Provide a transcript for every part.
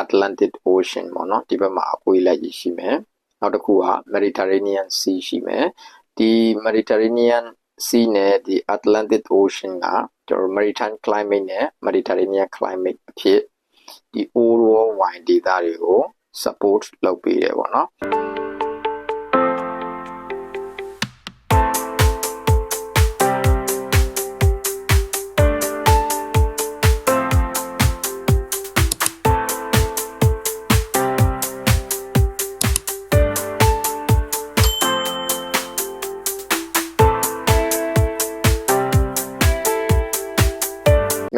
Atlantic Ocean ပေါ့နော်ဒီဘက်မှာအကွေးလိုက်ရှိမယ်နောက်တစ်ခုက Mediterranean Sea ရှိမယ်ဒီ Mediterranean Sea နဲ့ဒီ Atlantic Ocean ကကျွန်တော် Maritime Climate နဲ့ Mediterranean Climate အဖြစ်ဒီ overall wine data တွေကို support လုပ်ပေးတယ်ပေါ့နော်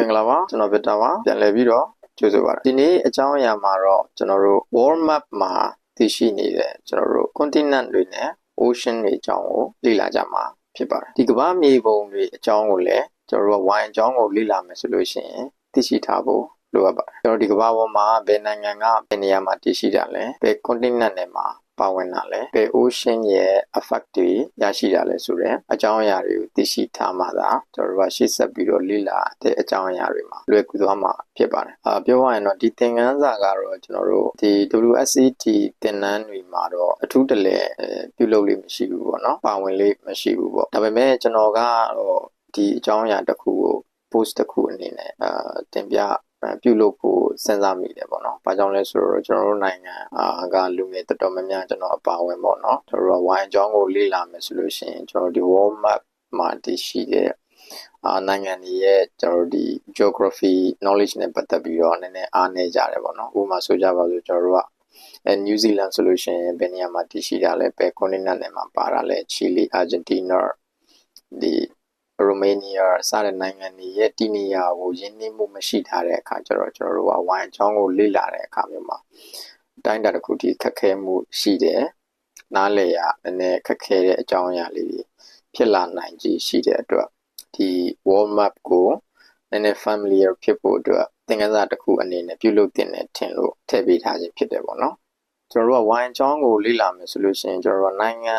မင်္ဂလာပါကျွန်တော်ဗစ်တာပါပြန်လည်ပြီးတော့ကြိုဆိုပါရစေဒီနေ့အကြောင်းအရာမှာတော့ကျွန်တော်တို့ world map မှာသိရှိနေတဲ့ကျွန်တော်တို့ continent တွေနဲ့ ocean တွေအကြောင်းကိုလေ့လာကြမှာဖြစ်ပါတယ်ဒီကမ္ဘာမြေပုံတွေအကြောင်းကိုလည်းကျွန်တော်တို့ wine အကြောင်းကိုလေ့လာမယ်ဆိုလို့ရှိရင်သိရှိထားဖို့လိုအပ်ပါတယ်ကျွန်တော်ဒီကမ္ဘာပေါ်မှာဘယ်နိုင်ငံကဘယ်နေရာမှာတည်ရှိတာလဲဘယ် continent တွေမှာပါဝင်တာလဲဘယ် ocean ရဲ့ effect တွေရရှိတာလဲဆိုတဲ့အကြောင်းအရာတွေကိုသိရှိထားမှသာကျွန်တော်တို့ကရှေ့ဆက်ပြီးတော့လေ့လာတဲ့အကြောင်းအရာတွေမှာလွယ်ကူသွားမှာဖြစ်ပါတယ်ပြောရရင်တော့ဒီသင်ခန်းစာကတော့ကျွန်တော်တို့ဒီ WSET သင်တန်းတွေမှာတော့အထူးတလဲပြုလုပ်လို့မရှိဘူးပေါ့နော်ပါဝင်လို့မရှိဘူးပေါ့ဒါပေမဲ့ကျွန်တော်ကတော့ဒီအကြောင်းအရာတစ်ခုကို post တစ်ခုအနေနဲ့တင်ပြပြုလုပ်ဖို့စဉ်းစားမိတယ်ပေါ့နော်။ဘာကြောင့်လဲဆိုတော့ကျွန်တော်တို့နိုင်ငံကလူငယ်တော်တော်များများကျွန်တော်အပါဝင်ပေါ့နော်။ကျွန်တော်တို့ဝိုင်းအကြောင်းကိုလေ့လာမယ်ဆိုလို့ရှိရင်ကျွန်တော်ဒီ world map မှာတည်ရှိတဲ့နိုင်ငံတွေရဲ့ကျွန်တော်ဒီ geography knowledge နဲ့ပတ်သက်ပြီးတော့နည်းနည်းအားနည်းကြတယ်ပေါ့နော်။ဥပမာဆိုကြပါစို့ကျွန်တော်တို့ကNew Zealand ဆိုလို့ရှိရင်ဘယ်နေရာမှာတည်ရှိတာလဲဘယ် continent နဲ့မှာပါတာလဲ Chile, Argentina ဒီ Romania စတဲ့နိုင်ငံတွေရဲ့တည်နေရာကိုရင်းနှီးမှုမရှိထားတဲ့အခါကျတော့ကျွန်တော်တို့ကဝိုင်းအကြောင်းကိုလေ့လာတဲ့အခါမျိုးမှာတိုင်းတာတစ်ခုတည်းခက်ခဲမှုရှိတယ်နားလည်ရနည်းနည်းခက်ခဲတဲ့အကြောင်းအရာလေးတွေဖြစ်လာနိုင်ခြေရှိတဲ့အတွက်ဒီ world map ကိုနည်းနည်း familiar ဖြစ်ဖို့အတွက်သင်ခန်းစာတစ်ခုအနေနဲ့ပြုလုပ်တင်တယ်ထင်လို့ထည့်ပေးထားခြင်းဖြစ်တယ်ပေါ့နော်ကျွန်တော်တို့ကဝိုင်းအကြောင်းကိုလေ့လာမယ်ဆိုလို့ရှိရင်ကျွန်တော်တို့နိုင်ငံ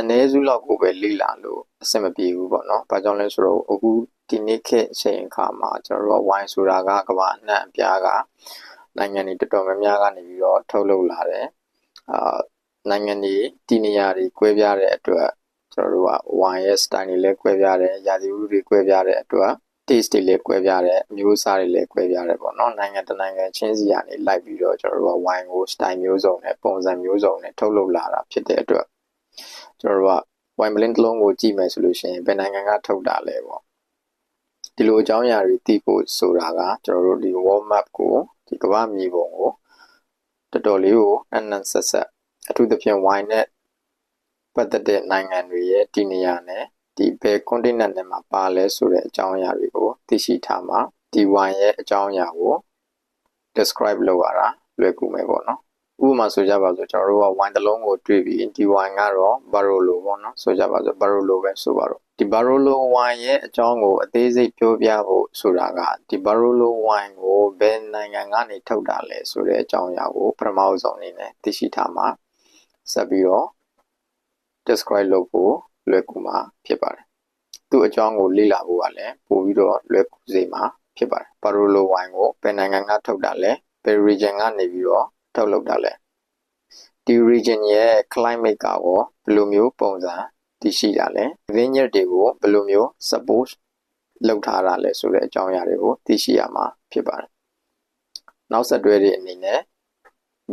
အနည်းစုလောက်ကိုပဲလေ့လာလို့အဆင်မပြေဘူးပေါ့နော်။ဘာကြောင့်လဲဆိုတော့အခုဒီနေ့ခေတ်အချိန်အခါမှာကျွန်တော်တို့ဝိုင်းဆိုတာကကမ္ဘာအနှံ့အပြားကနိုင်ငံတွေတော်တော်များများကနေပြီးတော့ထုတ်လုပ်လာတယ်။နိုင်ငံတွေတည်နေရာတွေကွဲပြားတဲ့အတွက်ကျွန်တော်တို့ကဝိုင်းရဲ့ style တွေလည်းကွဲပြားတယ်၊ရာသီဥတုတွေကွဲပြားတဲ့အတွက် taste တွေလည်းကွဲပြားတယ်၊အမျိုးအစားတွေလည်းကွဲပြားတယ်ပေါ့နော်။နိုင်ငံတစ်နိုင်ငံချင်းစီကနေလိုက်ပြီးတော့ကျွန်တော်တို့ကဝိုင်းကို style မျိုးစုံနဲ့ပုံစံမျိုးစုံနဲ့ထုတ်လုပ်လာတာဖြစ်တဲ့အတွက်ကျွန်တော်တို့ကဝိုင်မလင်းတစ်လုံးကိုကြည့်မယ်ဆိုလို့ရှိရင်ဘယ်နိုင်ငံကထုတ်တာလဲပေါ့ဒီလိုအကြောင်းအရာတွေသိဖို့ဆိုတာကကျွန်တော်တို့ဒီ world map ကိုဒီကမ္ဘာမြေပုံကိုတော်တော်လေးကိုအနံ့ဆက်ဆက်အထူးသဖြင့်ဝိုင်နဲ့ပတ်သက်တဲ့နိုင်ငံတွေရဲ့တည်နေရာနဲ့ဒီဘယ် continent နဲ့မှာပါလဲဆိုတဲ့အကြောင်းအရာတွေကိုသိရှိထားမှာဒီဝိုင်ရဲ့အကြောင်းအရာကို describe လုပ်ရတာလွယ်ကူမယ်ပေါ့နော်ဥပမာဆိုကြပါစို့ကျွန်တော်တို့ကဝိုင်းတစ်လုံးကိုတွေ့ပြီးဒီဝိုင်းကတော့ Barolo ပေါ့နော်ဆိုကြပါစို့ Barolo ပဲဆိုပါတော့ဒီ Barolo ဝိုင်းရဲ့အကြောင်းကိုအသေးစိတ်ပြောပြဖို့ဆိုတာကဒီ Barolo ဝိုင်းကိုဘယ်နိုင်ငံကနေထုတ်တာလဲဆိုတဲ့အကြောင်းအရာကိုပထမဆုံးအနေနဲ့သိရှိထားမှာဆက်ပြီးတော့ describe လုပ်ဖို့လွယ်ကူမှာဖြစ်ပါတယ်သူ့အကြောင်းကိုလေ့လာဖို့ကလည်းပို့ပြီးတော့လွယ်ကူစေမှာဖြစ်ပါတယ် Barolo ဝိုင်းကိုဘယ်နိုင်ငံကထုတ်တာလဲဘယ် region ကနေပြီးတော့ထုတ်လုပ်တာလဲဒီ region ရဲ့ climate ကရောဘယ်လိုမျိုးပုံစံတည်ရှိတာလဲ vineyard တွေကိုဘယ်လိုမျိုး support လုပ်ထားတာလဲဆိုတဲ့အကြောင်းအရာတွေကိုသိရှိရမှာဖြစ်ပါတယ်နောက်ဆက်တွဲတွေအနေနဲ့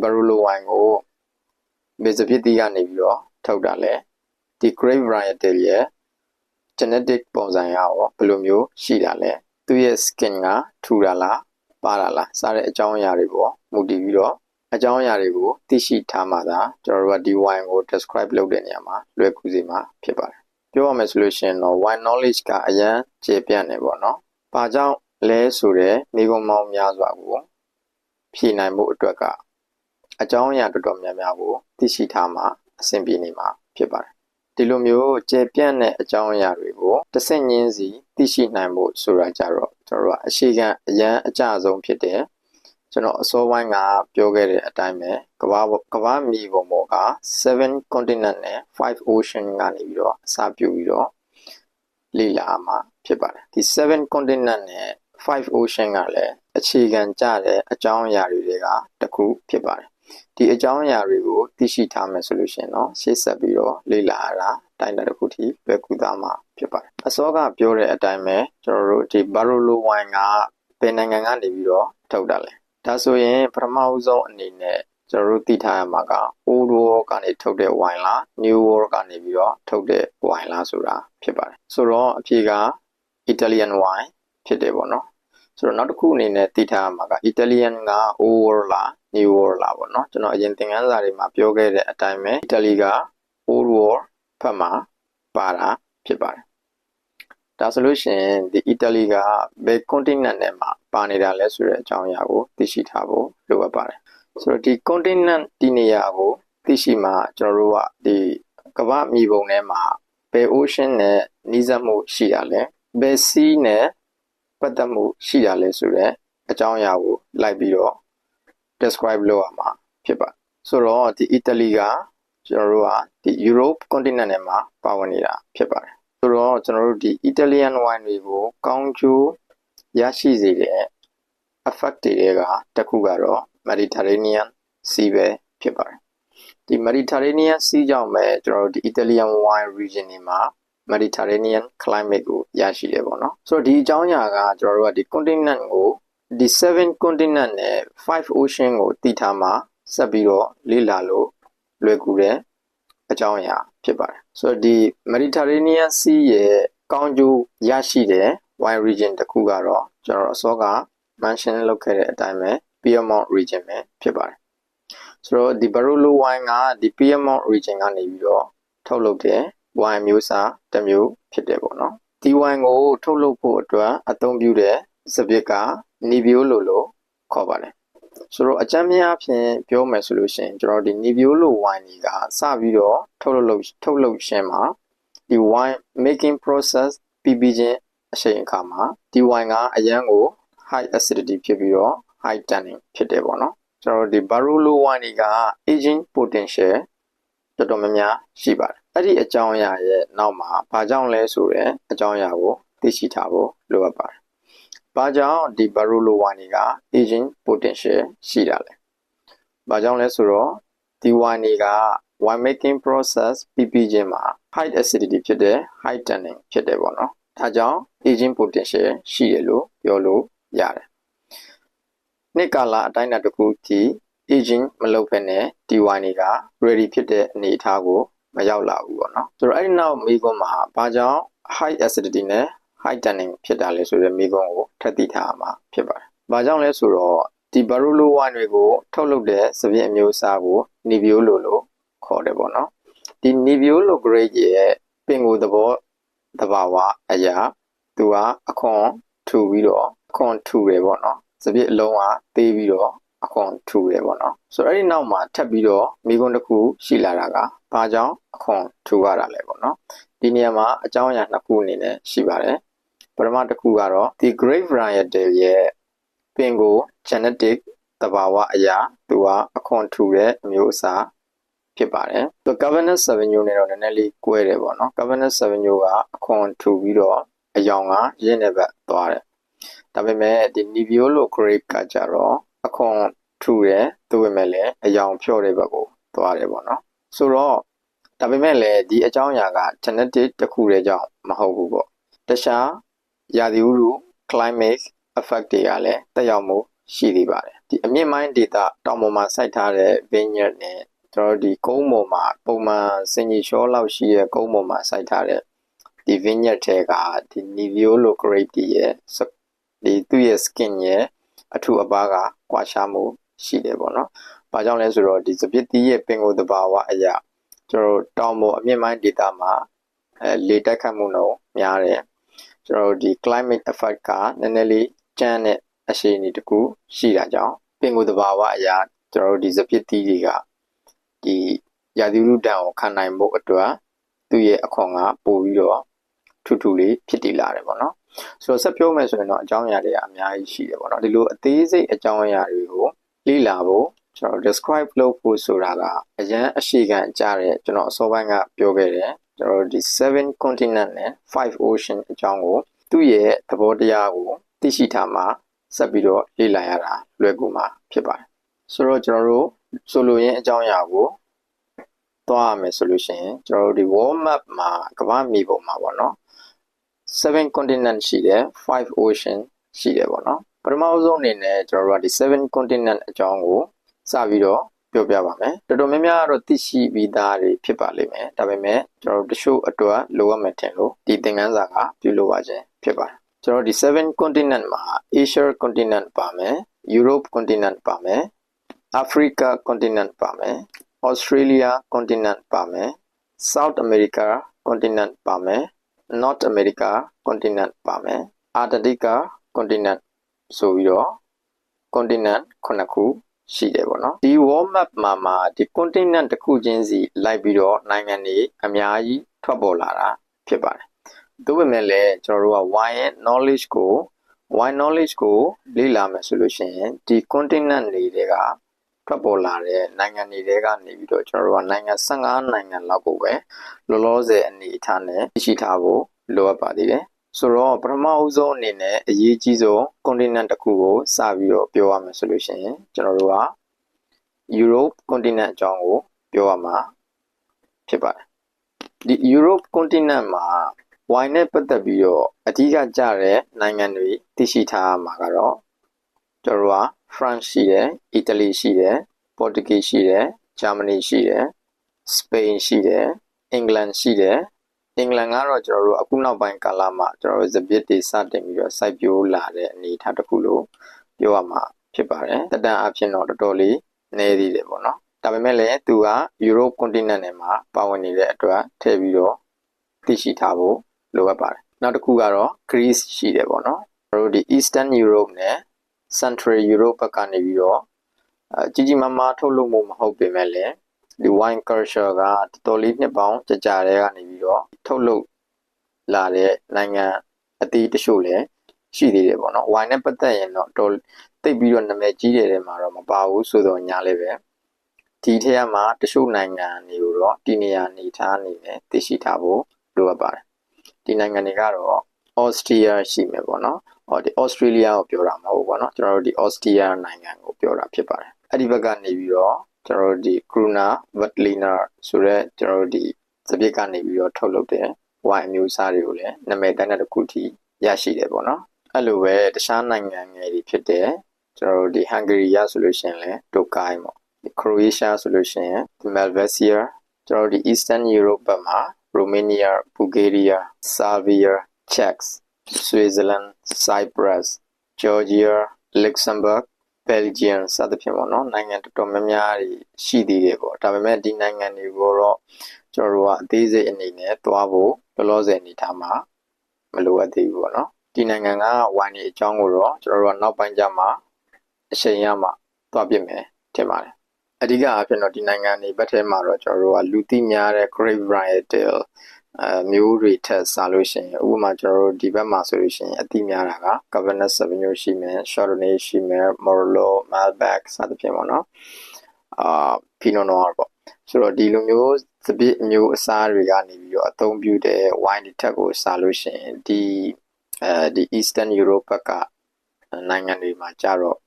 Barolo wine ကိုဘယ်စပစ်တီကနေပြီးတော့ထုတ်တာလဲဒီ grape variety ရဲ့ genetic ပုံစံရောဘယ်လိုမျိုးရှိတာလဲသူရဲ့ skin ကထူတာလားပါတာလားစတဲ့အကြောင်းအရာတွေပေါ့မူတည်ပြီးတော့အကြောင်းအရာတွေကိုသိရှိထားမှသာကျွန်တော်တို့ကဒီ wine ကို describe လုပ်တဲ့နေရာမှာလွယ်ကူစေမှာဖြစ်ပါတယ်ပြောရမယ်ဆိုလို့ရှိရင်တော့ wine knowledge ကအရန်ကျေပြန့်နေပေါ့နော်။ဘာကြောင့်လဲဆိုတဲ့မိဂုံမောင်းများစွာကိုဖြေနိုင်ဖို့အတွက်ကအကြောင်းအရာတော်တော်များများကိုသိရှိထားမှအဆင်ပြေနေမှာဖြစ်ပါတယ်။ဒီလိုမျိုးကျေပြန့်တဲ့အကြောင်းအရာတွေကိုတစ်ဆင့်ချင်းစီသိရှိနိုင်ဖို့ဆိုတာကြတော့ကျွန်တော်တို့ကအရှိကအရန်အကျဆုံးဖြစ်တဲ့ကျွန်တော်အစောပိုင်းကပြောခဲ့တဲ့အတိုင်းပဲကမ္ဘာမြေပုံပေါ်က7 continent နဲ့5 ocean ကနေပြီးတော့အစပြုပြီးတော့လေ့လာမှာဖြစ်ပါတယ်ဒီ7 continent နဲ့ 5 ocean ကလည်းအခြေခံကျတဲ့အကြောင်းအရာတွေကတစ်ခုဖြစ်ပါတယ်ဒီအကြောင်းအရာတွေကိုသိရှိထားမယ်ဆိုလို့ရှိရင်တော့ရှေ့ဆက်ပြီးတော့လေ့လာရတာတိုင်းတာတစ်ခုထိပဲကူသားမှာဖြစ်ပါတယ်အစောကပြောတဲ့အတိုင်းပဲကျွန်တော်တို့ဒီ Barolo wine ကဘယ်နိုင်ငံကနေပြီးတော့ထုတ်တာလဲဒါဆိုရင်ပထမဦးဆုံးအနေနဲ့ကျွန်တော်တို့သိထားရမှာက Old World ကနေထုတ်တဲ့ wine လား New World ကနေပြီးတော့ထုတ်တဲ့ wine လားဆိုတာဖြစ်ပါတယ်ဆိုတော့အဖြေက Italian wine ဖြစ်တယ်ပေါ့နော်ဆိုတော့နောက်တစ်ခုအနေနဲ့သိထားရမှာက Italian က Old World လား New World လားပေါ့နော်ကျွန်တော်အရင်သင်ခန်းစာတွေမှာပြောခဲ့တဲ့အတိုင်းပဲ Italy က Old World ဘက်မှာပါတာဖြစ်ပါတယ်ဒါဆိုလို့ရှိရင်ဒီ Italy ကဘယ် continent နဲ့မှာပါနေတာလဲဆိုတဲ့အကြောင်းအရာကိုသိရှိထားဖို့လိုအပ်ပါတယ်ဆိုတော့ဒီ continent ဒီနေရာကိုသိရှိမှကျွန်တော်တို့ကဒီကမ္ဘာမြေပုံထဲမှာဘယ် ocean နဲ့နီးစပ်မှုရှိတာလဲဘယ် sea နဲ့ပတ်သက်မှုရှိတာလဲဆိုတဲ့အကြောင်းအရာကိုလိုက်ပြီးတော့ describe လုပ်ရမှာဖြစ်ပါတယ်ဆိုတော့ဒီ Italy ကကျွန်တော်တို့ကဒီ Europe continent နဲ့မှာပါဝင်နေတာဖြစ်ပါတယ်ဆိုတော့ကျွန်တော်တို့ဒီ Italian wine တွေကိုကောင်းကျိုးရရှိစေတဲ့ effect တွေကတစ်ခုကတော့ Mediterranean Sea ပဲဖြစ်ပါတယ်ဒီ Mediterranean Sea ကြောင့်ပဲကျွန်တော်တို့ဒီ Italian wine region တွေမှာ Mediterranean climate ကိုရရှိတယ်ပေါ့နော်ဆိုတော့ဒီအကြောင်းအရာကကျွန်တော်တို့ကဒီ continent ကိုဒီ7 continent နဲ့5 ocean ကိုတည်ထားမှာဆက်ပြီးတော့လေ့လာလို့လွယ်ကူတဲ့အကြောင်းအရာဖြစ်ပါတယ်ဆိုတော့ဒီ Mediterranean Sea ရဲ့ကောင်းကျိုးရရှိတဲ့ wine region တစ်ခုကတော့ကျွန်တော်အစောက mention လုပ်ခဲ့တဲ့အတိုင်းပဲ Piedmont region ပဲဖြစ်ပါတယ်ဆိုတော့ဒီ Barolo wine ကဒီ Piedmont region ကနေပြီးတော့ထုတ်လုပ်တဲ့ wine မျိုးစားတစ်မျိုးဖြစ်တယ်ပေါ့နော်ဒီ wine ကိုထုတ်လုပ်ဖို့အတွက်အသုံးပြုတဲ့စပစ်က Nebbiolo လို့ခေါ်ပါတယ်ဆိုတော့အကြမ်းများဖြင့်ပြောမယ်ဆိုလို့ရှိရင်ကျွန်တော်ဒီ Nebbiolo wine တွေကစပြီးတော့ထုတ်လုပ်ရှင်းမှာဒီ wine making process ပြီးချင်းအချိန်အခါမှာဒီ wine ကအရန်ကို high acidity ဖြစ်ပြီးတော့ high tannin ဖြစ်တယ်ပေါ့နော်ကျွန်တော်ဒီ Barolo wine တွေက aging potential တော်တော်များများရှိပါတယ်အဲ့ဒီအကြောင်းအရာရဲ့နောက်မှာဘာကြောင့်လဲဆိုတဲ့အကြောင်းအရာကိုသိရှိထားဖို့လိုအပ်ပါတယ်ဘာကြောင့်ဒီ Barolo wine တွေက aging potential ရှိတာလဲဘာကြောင့်လဲဆိုတော့ဒီ wine တွေက wine making process ပြီးချင်းမှာ high acidity ဖြစ်တဲ့ high tannin ဖြစ်တယ်ပေါ့နော်ဒါကြောင့် aging potential ရှိတယ်လို့ပြောလို့ရတယ်နှစ်ကာလအတိုင်းအတာတစ်ခုထိ aging မလုပ်ဘဲနဲ့ဒီ wine တွေက ready ဖြစ်တဲ့အနေအထားကိုမရောက်လာဘူးပေါ့နော်ဆိုတော့အဲ့ဒီနောက်မိကုန်းမှာဘာကြောင့် high acidity နဲ့ high tannin ဖြစ်တာလဲဆိုတဲ့မိကုန်းကိုထပ်သိထားမှာဖြစ်ပါတယ်ဘာကြောင့်လဲဆိုတော့ဒီ Barolo wine တွေကိုထုတ်လုပ်တဲ့စပစ်အမျိုးအစားကို Nebbiolo လို့ခေါ်တယ်ပေါ့နော်ဒီ Nebbiolo grade ရဲ့ပင်ကိုသဘောတဘာဝအရာသူကအခွန်ထူပြီးတော့အခွန်ထူတယ်ပေါ့နော်စပစ်အလုံးကသေးပြီးတော့အခွန်ထူတယ်ပေါ့နော်ဆိုတော့အဲ့ဒီနောက်မှာထပ်ပြီးတော့မိကုန်းတစ်ခုရှိလာတာကဘာကြောင့်အခွန်ထူရတာလဲပေါ့နော်ဒီနေရာမှာအကြောင်းအရာနှစ်ခုအနေနဲ့ရှိပါတယ်ပထမတစ်ခုကတော့ဒီ grape variety ရဲ့ပင်ကို genetic တဘာဝအရာသူကအခွန်ထူတဲ့အမျိုးအစားဖြစ်ပါတယ်သူ Cabernet Sauvignon နဲ့တော့နည်းနည်းလေးကွဲတယ်ပေါ့နော် Cabernet Sauvignon ကအခွန်ထူပြီးတော့အယောင်ကရင်းနေဘက်သွားတယ်ဒါပေမဲ့ဒီ Nebbiolo grape ကကြတော့အခွန်ထူတယ်သူပေမဲ့လည်းအယောင်ဖြော့တဲ့ဘက်ကိုသွားတယ်ပေါ့နော်ဆိုတော့ဒါပေမဲ့လည်းဒီအကြောင်းအရာက genetic တစ်ခုတည်းကြောင့်မဟုတ်ဘူးပေါ့တခြားရာသီဥတု climate effect တွေကလည်းတက်ရောက်မှုရှိသေးပါတယ်ဒီအမြင့်ပိုင်းဒေသတောင်ပေါ်မှာစိုက်ထားတဲ့ vineyard နဲ့ကျွန်တော်ဒီကုန်းပေါ်မှာပုံမှန်စင်ကြီးချောလောက်ရှိတဲ့ကုန်းပေါ်မှာစိုက်ထားတဲ့ဒီ vineyard တွေကဒီ Nebbiolo grape တွေရဲ့ဒီသူ့ရဲ့ skin ရဲ့အထူအပါးကကွာခြားမှုရှိတယ်ပေါ့နော်။ဘာကြောင့်လဲဆိုတော့ဒီစပစ်တီးရဲ့ပင်ကိုယ်သဘာဝအရာကျွန်တော်တောင်ပေါ်အမြင့်ပိုင်းဒေသမှာလေတိုက်ခတ်မှုနှုန်းများတယ်။ကျွန်တော်ဒီ climate effect ကနည်းနည်းလေးကျန်းတဲ့အရှိန်တစ်ခုရှိတာကြောင့်ပင်ကိုယ်သဘာဝအရာကျွန်တော်ဒီစပစ်တီးတွေကဒီရာသီဥတုတန်ကိုခံနိုင်ဖို့အတွက်သူ့ရဲ့အခွန်ကပိုပြီးတော့ထူထူလေးဖြစ်တည်လာတယ်ပေါ့နော်ဆိုတော့ဆက်ပြောမယ်ဆိုရင်တော့အကြောင်းအရာတွေကအများကြီးရှိတယ်ပေါ့နော်ဒီလိုအသေးစိတ်အကြောင်းအရာတွေကိုလေ့လာဖို့ကျွန်တော် describe လုပ်ဖို့ဆိုတာကအရန်အရှိခံကြားတဲ့ကျွန်တော်အစောပိုင်းကပြောခဲ့တယ်ကျွန်တော်ဒီ7 continent နဲ့5 ocean အကြောင်းကိုသူ့ရဲ့သဘောတရားကိုသိ သိရှိထားမှာဆက်ပြီးတော့လေ့လာရတာလွယ်ကူမှာဖြစ်ပါတယ်ဆိုတော့ကျွန်တော်တို့ဆိုလိုရင်းအကြောင်းအရာကိုသွားရမယ်ဆိုလို့ရှိရင်ကျွန်တော်တို့ဒီ world map မှာကမ္ဘာမြေပုံမှာပေါ့နော်7 continent ရှိတယ်5 ocean ရှိတယ်ပေါ့နော်ပထမဆုံးအနေနဲ့ကျွန်တော်တို့ကဒီ7 continent အကြောင်းကိုစပြီးတော့ပြောပြပါမယ်တော်တော်များများကတော့သိရှိပြီးသားတွေဖြစ်ပါလိမ့်မယ်ဒါပေမဲ့ကျွန်တော်တို့တချို့အတွက်လိုအပ်မယ်ထင်လို့ဒီသင်ခန်းစာကပြုလုပ်ပါခြင်းဖြစ်ပါတယ်ကျွန်တော်ဒီ7 continent မှာ Asia continent ပါမယ် Europe continent ပါမယ် Africa continent ပါမယ် Australia continent ပါမယ် South America continent ပါမယ် North America continent ပါမယ် Antarctica continent ဆိုပြီးတော့ continent 9ခုရှိတယ်ပေါ့နော်ဒီ world map မှာဒီ continent တစ်ခုချင်းစီလိုက်ပြီးတော့နိုင်ငံတွေအများကြီးထွက်ပေါ်လာတာဖြစ်ပါတယ်ဒါပေမဲ့လည်းကျွန်တော်တို့က why knowledge ကိုလေ့လာမယ်ဆိုလို့ရှိရင်ဒီ continent တွေကထွက်ပေါ်လာတဲ့နိုင်ငံတွေကနေပြီးတော့ကျွန်တော်တို့ကနိုင်ငံ15နိုင်ငံလောက်ကိုပဲလောလောဆယ်အနေအထားနဲ့ရှိထားဖို့လိုအပ်ပါသေးတယ်ဆိုတော့ပထမအဆုံးအနေနဲ့အရေးကြီးဆုံး continent တစ်ခုကိုစပြီးတော့ပြောရမယ်ဆိုလို့ရှိရင်ကျွန်တော်တို့က Europe continent အကြောင်းကိုပြောရမှာဖြစ်ပါတယ်ဒီ Europe continent မှာ wine နဲ့ပတ်သက်ပြီးတော့အဓိကကျတဲ့နိုင်ငံတွေသိရှိထားမှာကတော့ကျွန်တော်တို့က France ရှိတယ် Italy ရှိတယ် Portuguese ရှိတယ် Germany ရှိတယ် Spain ရှိတယ် England ရှိတယ်အင်္ဂလန်ကတော့ကျွန်တော်တို့အခုနောက်ပိုင်းကာလမှာကျွန်တော်တို့စပစ်တွေစတင်ပြီးတော့စိုက်ပျိုးလာတဲ့အနေအထားတစ်ခုလို့ပြောရမှာဖြစ်ပါတယ်တက်တန်အဖြစ်တော့တော်တော်လေးနည်းသေးတယ်ပေါ့နော်ဒါပေမဲ့လည်းသူက Europe continent နဲ့မှာပါဝင်နေတဲ့အတွက်ထည့်ပြီးတော့သိရှိထားဖို့လိုအပ်ပါတယ်နောက်တစ်ခုကတော့ Greece ရှိတယ်ပေါ့နော်ကျွန်တော်တို့ဒီ Eastern Europe နဲ့ Central Europe ဘက်ကနေပြီးတော့ကြီးကြီးမားမားထုတ်လုပ်မှုမဟုတ်ပေမဲ့လည်းဒီ wine culture ကတော်တော်လေးနှစ်ပေါင်းကြာတဲ့ကနေပြီးတော့ထုတ်လုပ်လာတဲ့နိုင်ငံအသီးတချို့လည်းရှိသေးတယ်ပေါ့နော် wine နဲ့ပတ်သက်ရင်တော့တော်သိပ်ပြီးတော့နာမည်ကြီးတဲ့မှာတော့မပါဘူးဆိုတော့ညာလည်းပဲဒီထက်မှာတချို့နိုင်ငံတွေကိုတော့ဒီနေရာနေထားနေနဲ့သိရှိထားဖို့လိုအပ်ပါတယ်ဒီနိုင်ငံတွေကတော့ Austria ရှိမယ်ပေါ့နော်ဒီ Australia ကိုပြောတာမဟုတ်ဘူးပေါ့နော်ကျွန်တော်တို့ဒီ Austria နိုင်ငံကိုပြောတာဖြစ်ပါတယ်အဲ့ဒီဘက်ကနေပြီးတော့ကျွန်တော်တို့ဒီ Gruner Veltliner ဆိုတဲ့ကျွန်တော်တို့ဒီစပစ်ကနေပြီးတော့ထုတ်လုပ်တဲ့ wine အမျိုးအစားတွေကိုလည်းနာမည်တိုင်းတစ်ခုထိရရှိတယ်ပေါ့နော်အဲ့လိုပဲတခြားနိုင်ငံငယ်တွေဖြစ်တဲ့ကျွန်တော်တို့ဒီ Hungary ရဆိုလို့ရှိရင်လည်း Tokai ပေါ့ဒီ Croatia ဆိုလို့ရှိရင် Malvasia ကျွန်တော်တို့ဒီ Eastern Europe ဘက်မှာ Romania, Bulgaria, Serbia, Czech, Switzerland, Cyprus, Georgia, Luxembourg Belgium စသဖြင့်ပေါ့နော်နိုင်ငံတော်တော်များများရှိသေးတယ်ပေါ့ဒါပေမဲ့ဒီနိုင်ငံတွေကိုတော့ကျွန်တော်တို့ကအသေးစိတ်အနေနဲ့သွားဖို့လောလောဆယ်အနေထားမှာမလိုအပ်သေးဘူးပေါ့နော်ဒီနိုင်ငံကဝိုင်းနေအကြောင်းကိုတော့ကျွန်တော်တို့ကနောက်ပိုင်းကျမှအချိန်ရမှသွားပြမယ်ထင်ပါတယ်အဓိကအဖြစ်တော့ဒီနိုင်ငံတွေဘက်ထဲမှာတော့ကျွန်တော်တို့ကလူသိများတဲ့ Grape Varietal မျိုးတွေထက်စားလို့ရှိရင်ဥပမာကျွန်တော်တို့ဒီဘက်မှာဆိုလို့ရှိရင်အသိများတာက Cabernet Sauvignon ရှိမယ် Chardonnay ရှိမယ် Merlot, Malbec စသဖြင့်ပေါ့နော်Pinot Noir ပေါ့ဆိုတော့ဒီလိုမျိုးစပစ်မျိုးအစားတွေကနေပြီးတော့အသုံးပြုတဲ့ wine တွေထက်ကိုစားလို့ရှိရင်ဒီ Eastern Europe ဘက်ကနိုင်ငံတွေမှာကြတော့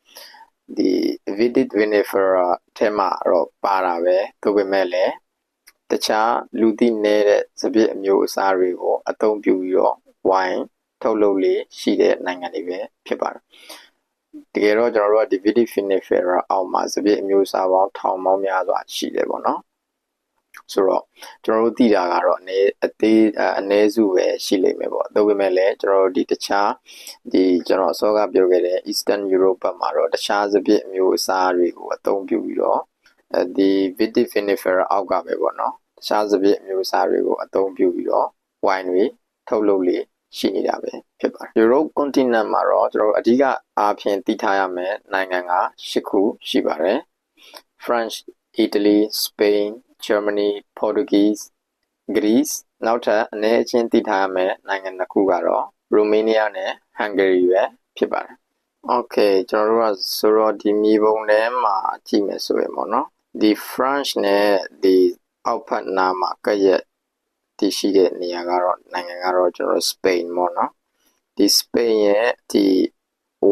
ဒီ Vitivinifera ထဲမှာတော့ပါတာပဲသို့ပေမဲ့လည်းတခြားလူသိနေတဲ့စပစ်အမျိုးအစားတွေကိုအသုံးပြုပြီးတော့ wine ထုတ်လုပ်လေးရှိတဲ့နိုင်ငံတွေပဲဖြစ်ပါတယ်တကယ်တော့ကျွန်တော်တို့ကဒီ Vitivinifera အောက်မှာစပစ်အမျိုးအစားပေါင်းထောင်ပေါင်းများစွာရှိတယ်ပေါ့နော်ဆိုတော့ကျွန်တော်တို့သိတာကတော့အနည်းစုပဲရှိလိမ့်မယ်ပေါ့ဒါပေမဲ့လည်းကျွန်တော်တို့ဒီတခြားဒီကျွန်တော်အစောကပြောခဲ့တဲ့ Eastern Europe ဘက်မှာတော့တခြားစပစ်အမျိုးအစားတွေကိုအသုံးပြုပြီးတော့ဒီ Vitivinifera အောက်ကပဲပေါ့နော်တခြားစပစ်အမျိုးအစားတွေကိုအသုံးပြုပြီးတော့ wine တွေထုတ်လုပ်လေရှိနေတာပဲဖြစ်ပါတယ် Europe continent မှာတော့ကျွန်တော်တို့အဓိကအားဖြင့်သိထားရမယ်နိုင်ငံက10ခုရှိပါတယ် France, Italy, Spain, Germany, Portuguese, Greece နောက်ထပ်အနည်းအချင်းသိထားရမယ်နိုင်ငံတစ်ခုကတော့ Romania နဲ့ Hungary ပဲဖြစ်ပါတယ် Okay ကျွန်တော်တို့ကဆိုတော့ဒီမြေပုံထဲမှာကြည့်မယ်ဆိုရင်ပေါ့နော်ဒီ France နဲ့ဒီအောက်ဖက်နားမှာကရက်တည်ရှိတဲ့နေရာကတော့နိုင်ငံကတော့ကျွန်တော် Spain ပေါ့နော်ဒီ Spain ရဲ့ဒီ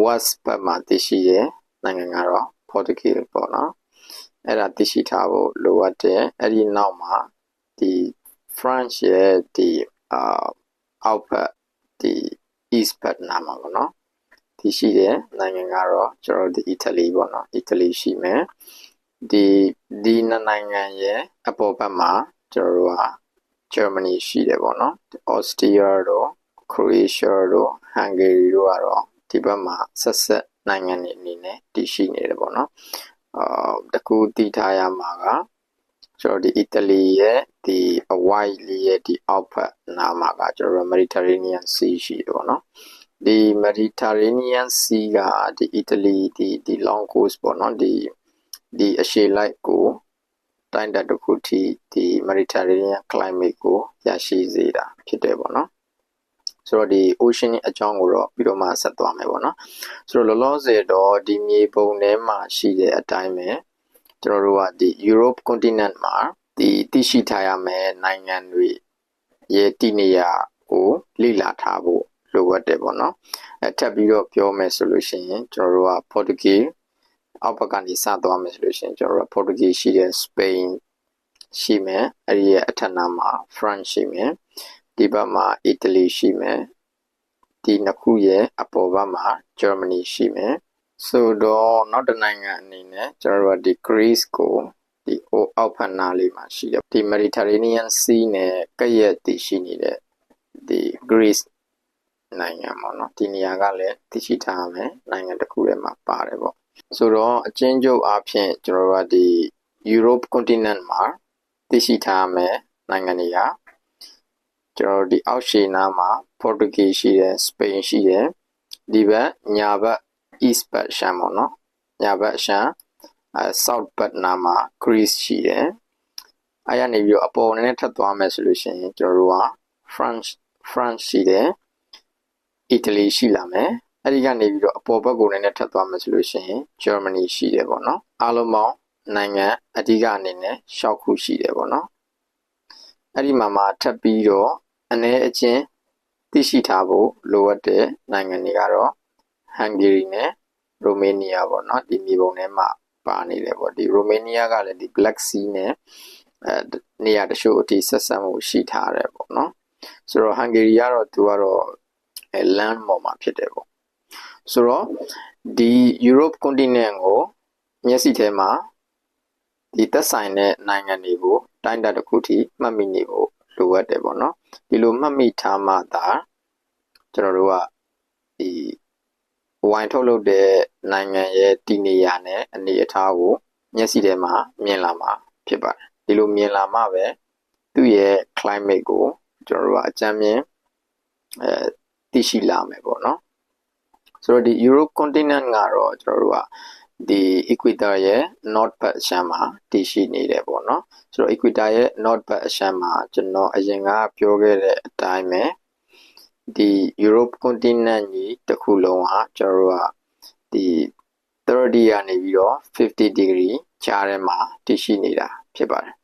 West ဘက်မှာတည်ရှိတဲ့နိုင်ငံကတော့ Portugal ပေါ့နော်အဲ့ဒါတည်ရှိထားဖို့လိုအပ်တယ်အဲ့ဒီနောက်မှာဒီ France ရဲ့ဒီအောက်ဘက်ဒီ East ဘက်နားမှာပေါ့နော်တည်ရှိတဲ့နိုင်ငံကတော့ကျွန်တော်တို့ဒီ Italy ပေါ့နော် Italy ရှိမယ်ဒီနိုင်ငံရဲ့အပေါ်ဘက်မှာကျွန်တော်တို့က Germany ရှိတယ်ပေါ့နော် Austria တို့ Croatia တို့ Hungary တို့ကတော့ဒီဘက်မှာဆက်နိုင်ငံတွေအနေနဲ့တည်ရှိနေတယ်ပေါ့နော်တကူတည်ထားရမှာကကျွန်တော်ဒီ Italy ရဲ့ဒီ white လေးရဲ့ဒီအောက်ဘက်နားမှာကကျွန်တော် Mediterranean Sea ရှိတယ်ပေါ့နော်ဒီ Mediterranean Sea ကဒီ Italy ဒီ long coast ပေါ့နော်ဒီအရှေ့လိုက်ကိုတိုင်းတက်တစ်ခုထိဒီ Mediterranean climate ကိုရရှိစေတာဖြစ်တယ်ပေါ့နော်ဆိုတော့ဒီ ocean အကြောင်းကိုတော့ပြီးတော့မှဆက်သွားမယ်ပေါ့နော်ဆိုတော့လောလောဆယ်တော့ဒီမြေပုံထဲမှာရှိတဲ့အတိုင်းပဲကျွန်တော်တို့ကဒီ Europe continent မှာဒီသိရှိထားရမယ်နိုင်ငံတွေရဲ့တည်နေရာကိုလေ့လာထားဖို့လိုအပ်တယ်ပေါ့နော်ထပ်ပြီးတော့ပြောမယ်ဆိုလို့ရှိရင်ကျွန်တော်တို့က Portugal အောက်ဘက်ကနေစသွားမယ်ဆိုလို့ရှိရင်ကျွန်တော်တို့က Portugal ရှိတယ် Spain ရှိမယ်အဲ့ဒီရဲ့အထက်နားမှာ France ရှိမယ်ဒီဘက်မှာ Italy ရှိမယ်ဒီနှစ်ခုရဲ့အပေါ်ဘက်မှာ Germany ရှိမယ်ဆိုတော့နောက်တစ်နိုင်ငံအနေနဲ့ကျွန်တော်တို့ကဒီ Greece ကိုဒီအောက်ဖက်နားလေးမှာရှိတယ်ဒီ Mediterranean Sea နဲ့ကပ်ရက်တည်ရှိနေတဲ့ဒီ Greece နိုင်ငံပေါ့နော်ဒီနေရာကလည်းသိရှိထားရမယ်နိုင်ငံတစ်ခုထဲမှာပါတယ်ပေါ့ဆိုတော့အချင်းချုပ်အားဖြင့်ကျွန်တော်တို့ကဒီ Europe continent မှာသိရှိထားရမယ်နိုင်ငံတွေကကျွန်တော်တို့ဒီအောက်ရှေ့နားမှာ Portugal ရှိတယ် Spain ရှိတယ်ဒီဘက်ညာဘက် East ဘက်ရှမ်းပေါ့နော်ညာဘက်ရှမ်းSouth ဘက်နားမှာ Greece ရှိတယ်အဲ့ရနေပြီးတော့အပေါ်နဲ့ထပ်သွားမယ်ဆိုလို့ရှိရင်ကျွန်တော်တို့က France ရှိတယ် Italy ရှိလာမယ်အဲ့ဒီကနေပြီးတော့အပေါ်ဘက်ကိုလည်းထပ်သွားမယ်ဆိုလို့ရှိရင် Germany ရှိတယ်ပေါ့နော်အားလုံးပေါင်းနိုင်ငံအဓိကအနေနဲ့6ခုရှိတယ်ပေါ့နော်အဲ့ဒီမှာထပ်ပြီးတော့အနည်းအချင်းသိရှိထားဖို့လိုအပ်တဲ့နိုင်ငံတွေကတော့ Hungary နဲ့ Romania ပေါ့နော်ဒီမြေပုံထဲမှာပါနေတယ်ပေါ့ဒီ Romania ကလည်းဒီ Black Sea နဲ့နေရာတချို့အထိဆက်ဆံမှုရှိထားတယ်ပေါ့နော်ဆိုတော့ Hungary ကတော့သူကတော့land ပေါ်မှာဖြစ်တယ်ပေါ့ဆိုတော့ဒီ Europe continent ကိုမျက်စိထဲမှာဒီသက်ဆိုင်တဲ့နိုင်ငံတွေကိုတိုင်းတာတစ်ခုထိမှတ်မိနေဖို့လိုအပ်တယ်ပေါ့နော်ဒီလိုမှတ်မိထားမှသာကျွန်တော်တို့ကဒီဝိုင်ထုတ်လုပ်တဲ့နိုင်ငံရဲ့တည်နေရာနဲ့အနေအထားကိုမျက်စိထဲမှာမြင်လာမှာဖြစ်ပါတယ်ဒီလိုမြင်လာမှပဲသူ့ရဲ့ climate ကိုကျွန်တော်တို့ကအကြမ်းမြင်သိရှိလာမယ်ပေါ့နော်ဆိုတော့ဒီ Europe continent ကတော့ကျွန်တော်တို့ကဒီ equator ရဲ့ north ဘက်အရှမ်းမှာတည်ရှိနေတယ်ပေါ့နော်ဆိုတော့ equator ရဲ့ north ဘက်အရှမ်းမှာကျွန်တော်အရင်ကပြောခဲ့တဲ့အတိုင်းပဲဒီ Europe continent ကြီးတစ်ခုလုံးကကျွန်တော်တို့ကဒီ30ကနေပြီးတော့50 degree ကြားထဲမှာတည်ရှိနေတာဖြစ်ပါတယ်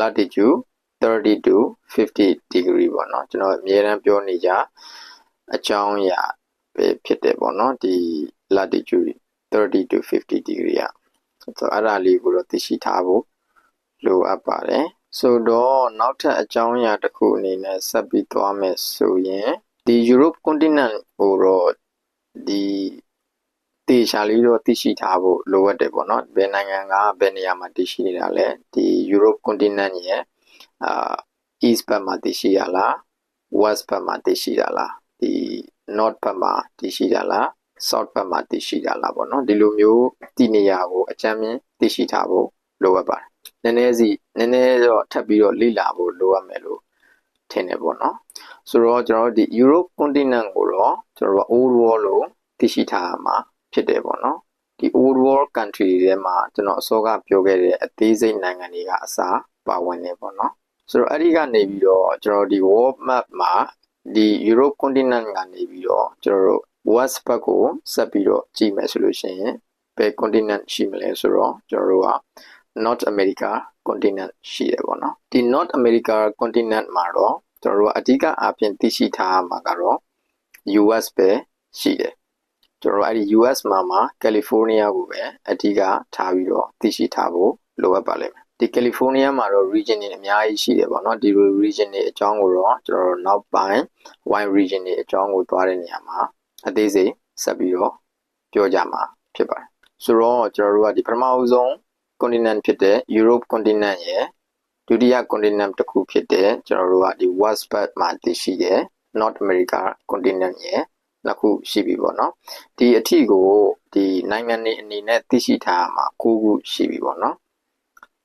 latitude 30 to 50 degree ပေါ့နော်ကျွန်တော်အများအားပြောနေကြအကြောင်းအရာပဲဖြစ်တယ်ပေါ့နော်ဒီ latitude 30 to 50 degree อ่ะဆိုတော့အဲ့ဒါလေးကိုတော့သိရှိထားဖို့လိုအပ်ပါတယ်ဆိုတော့နောက်ထပ်အကြောင်းအရာတစ်ခုအနေနဲ့ဆက်ပြီးသွားမယ်ဆိုရင်ဒီ Europe continent ကိုတော့ဒီတေချာလေးတော့သိရှိထားဖို့လိုအပ်တယ်ပေါ့နော်ဘယ်နိုင်ငံကဘယ်နေရာမှာတည်ရှိနေတာလဲဒီ Europe continent ရဲ့East ဘက်မှာတည်ရှိရလား West ဘက်မှာတည်ရှိတာလားဒီ North ဘက်မှာတည်ရှိတာလား South ဘက်မှာတည်ရှိတာလားပေါ့နော်ဒီလိုမျိုးတည်နေရာကိုအကြမ်းမြင်သိရှိထားဖို့လိုအပ်ပါတယ်နည်းနည်းတော့ထပ်ပြီးတော့လေ့လာဖို့လိုအပ်မယ်လို့ထင်တယ်ပေါ့နော်ဆိုတော့ကျွန်တော်တို့ဒီ Europe continent ကိုတော့ကျွန်တော်တို့ old world လို့သိရှိထားရမှာဖြစ်တယ်ပေါ့နော်ဒီ old world country တွေမှာကျွန်တော်အစောကပြောခဲ့တဲ့အသေးစိတ်နိုင်ငံတွေကအစားပါဝင်နေပေါ့နော်ဆိုတော့အဲ့ဒီကနေပြီးတော့ကျွန်တော်ဒီ world map မှာဒီ Europe continent ကနေပြီးတော့ကျွန်တော်တို့ West ဘက်ကိုဆက်ပြီးတော့ကြည့်မယ်ဆိုလို့ရှိရင်ဘယ် continent ရှိမလဲဆိုတော့ကျွန်တော်တို့က North America continent ရှိတယ်ပေါ့နော်ဒီ North America continent မှာတော့ကျွန်တော်တို့ကအဓိကအားဖြင့်သိရှိထားမှာကတော့ US ပဲရှိတယ် ကျွန်တော်တို့အဲ့ဒီ US မှာ California ကိုပဲအဓိကထားပြီးတော့သိရှိထားဖို့လိုအပ်ပါလိမ့်မယ်ဒီ California မှာတော့ region တွေအများကြီးရှိတယ်ပေါ့နော်ဒီ region တွေအကြောင်းကိုတော့ကျွန်တော်တို့နောက်ပိုင်း wide region တွေအကြောင်းကိုသွားတဲ့နေရာမှာအသေးစိတ်ဆက်ပြီးတော့ပြောကြမှာဖြစ်ပါတယ်ဆိုတော့ကျွန်တော်တို့ကဒီပထမအဆုံး continent ဖြစ်တဲ့ Europe continent ရဲ့ဒုတိယ continent တစ်ခုဖြစ်တဲ့ကျွန်တော်တို့ကဒီ West part မှာတည်ရှိတဲ့ North America continent ရဲ့နှစ်ခုရှိပြီပေါ့နော်ဒီအထီကိုဒီနိုင်ငံတွေအနေနဲ့သိရှိထားမှာ9ခုရှိပြီပေါ့နော်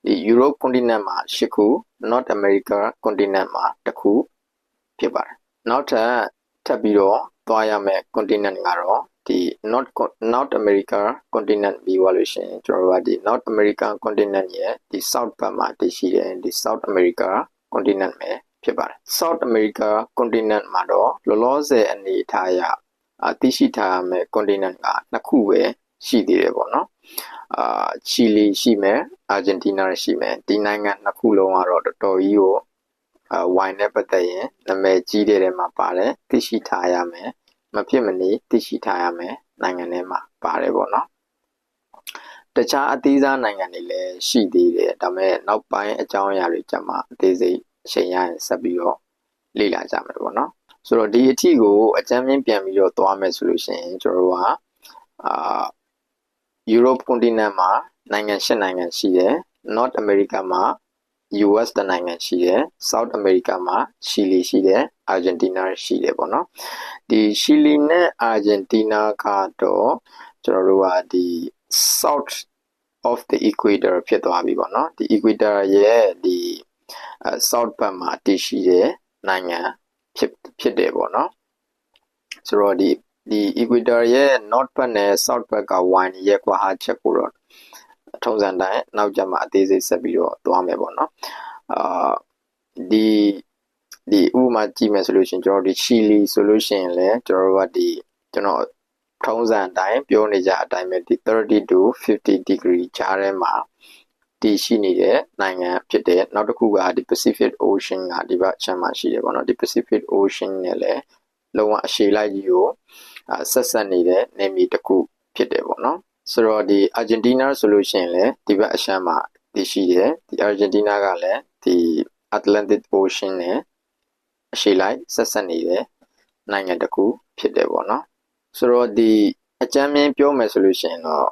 ဒီ Europe continent မှာ10ခု North America continent မှာ1ခုဖြစ်ပါတယ်နောက်ထပ်ပြီးတော့သွားရမယ့် continent ကတော့ဒီ North America continent ပြီးသွားလို့ရှိရင်ကျွန်တော်တို့ကဒီ North American continent ရဲ့ဒီ South ဘက်မှာတည်ရှိတဲ့ဒီ South America continent ပဲဖြစ်ပါတယ် South America continent မှာတော့လောလောဆယ်အနေအထားအရသိရှိထားရမယ့် continent ကနှစ်ခုပဲရှိသေးတယ်ပေါ့နော်ချီလီရှိမယ်အာဂျင်တီးနားရှိမယ်ဒီနိုင်ငံနှစ်ခုလုံးကတော့တော်တော်ကြီးကိုဝိုင်နဲ့ပတ်သက်ရင်နာမည်ကြီးတဲ့ထဲမှာပါတယ်သိရှိထားရမယ်မဖြစ်မနေသိရှိထားရမယ်နိုင်ငံထဲမှာပါတယ်ပေါ့နော်တခြားအသေးစားနိုင်ငံတွေလည်းရှိသေးတယ်ဒါပေမဲ့နောက်ပိုင်းအကြောင်းအရာတွေကြမှာအသေးစိတ်အချိန်ရရင်ဆက်ပြီးတော့လေ့လာကြမယ်ပေါ့နော်ဆိုတော့ဒီအထီကိုအကြမ်းမြင့်ပြန်ပြီးတော့သွားမယ်ဆိုလို့ရှိရင်ကျွန်တော်တို့ကEurope continent မှာနိုင်ငံ၈နိုင်ငံရှိတယ် North America မှာ US တနိုင်ငံရှိတယ် South America မှာ Chile ရှိတယ် Argentina ရှိတယ်ပေါ့နော်ဒီ Chile နဲ့ Argentina ကတော့ကျွန်တော်တို့ကဒီ South of the Equator ဖြစ်သွားပြီပေါ့နော်ဒီ Equator ရဲ့ဒီ South ဘက်မှာတည်ရှိတဲ့နိုင်ငံဖြစ်တယ်ပေါ့နော်ဆိုတော့ဒီ Equator ရဲ့ North ဘက်နဲ့ South ဘက်ကဝိုင်ရဲ့ကွာဟာချက်ကိုတော့ထုံးစံတိုင်းနောက်ကျမှအသေးစိတ်ဆက်ပြီးတော့သွားမယ်ပေါ့နော်ဒီဥပမာကြည့်မယ်ဆိုလို့ရှိရင်ကျွန်တော်ဒီ Chile ဆိုလို့ရှိရင်လည်းကျွန်တော်တို့ကဒီကျွန်တော်ထုံးစံတိုင်းပြောနေကြအတိုင်းပဲဒီ30 to 50 degree ကြားထဲမှာတည်ရှိနေတဲ့နိုင်ငံဖြစ်တဲ့နောက်တစ်ခုကဒီ Pacific Ocean ကဒီဘက်အချမ်းမှာရှိတယ်ပေါ့နော်ဒီ Pacific Ocean နဲ့လည်းလုံးဝအရှည်လိုက်ကြီးကိုဆက်နေတဲ့နေမြေတစ်ခုဖြစ်တယ်ပေါ့နော်ဆိုတော့ဒီ Argentina ဆိုလို့ရှိရင်လည်းဒီဘက်အရှမ်းမှာတည်ရှိတယ်ဒီ Argentina ကလည်းဒီ Atlantic Ocean နဲ့အရှည်လိုက်ဆက်နေတဲ့နိုင်ငံတစ်ခုဖြစ်တယ်ပေါ့နော်ဆိုတော့ဒီအကြမ်းမြင်ပြောမယ်ဆိုလို့ရှိရင်တော့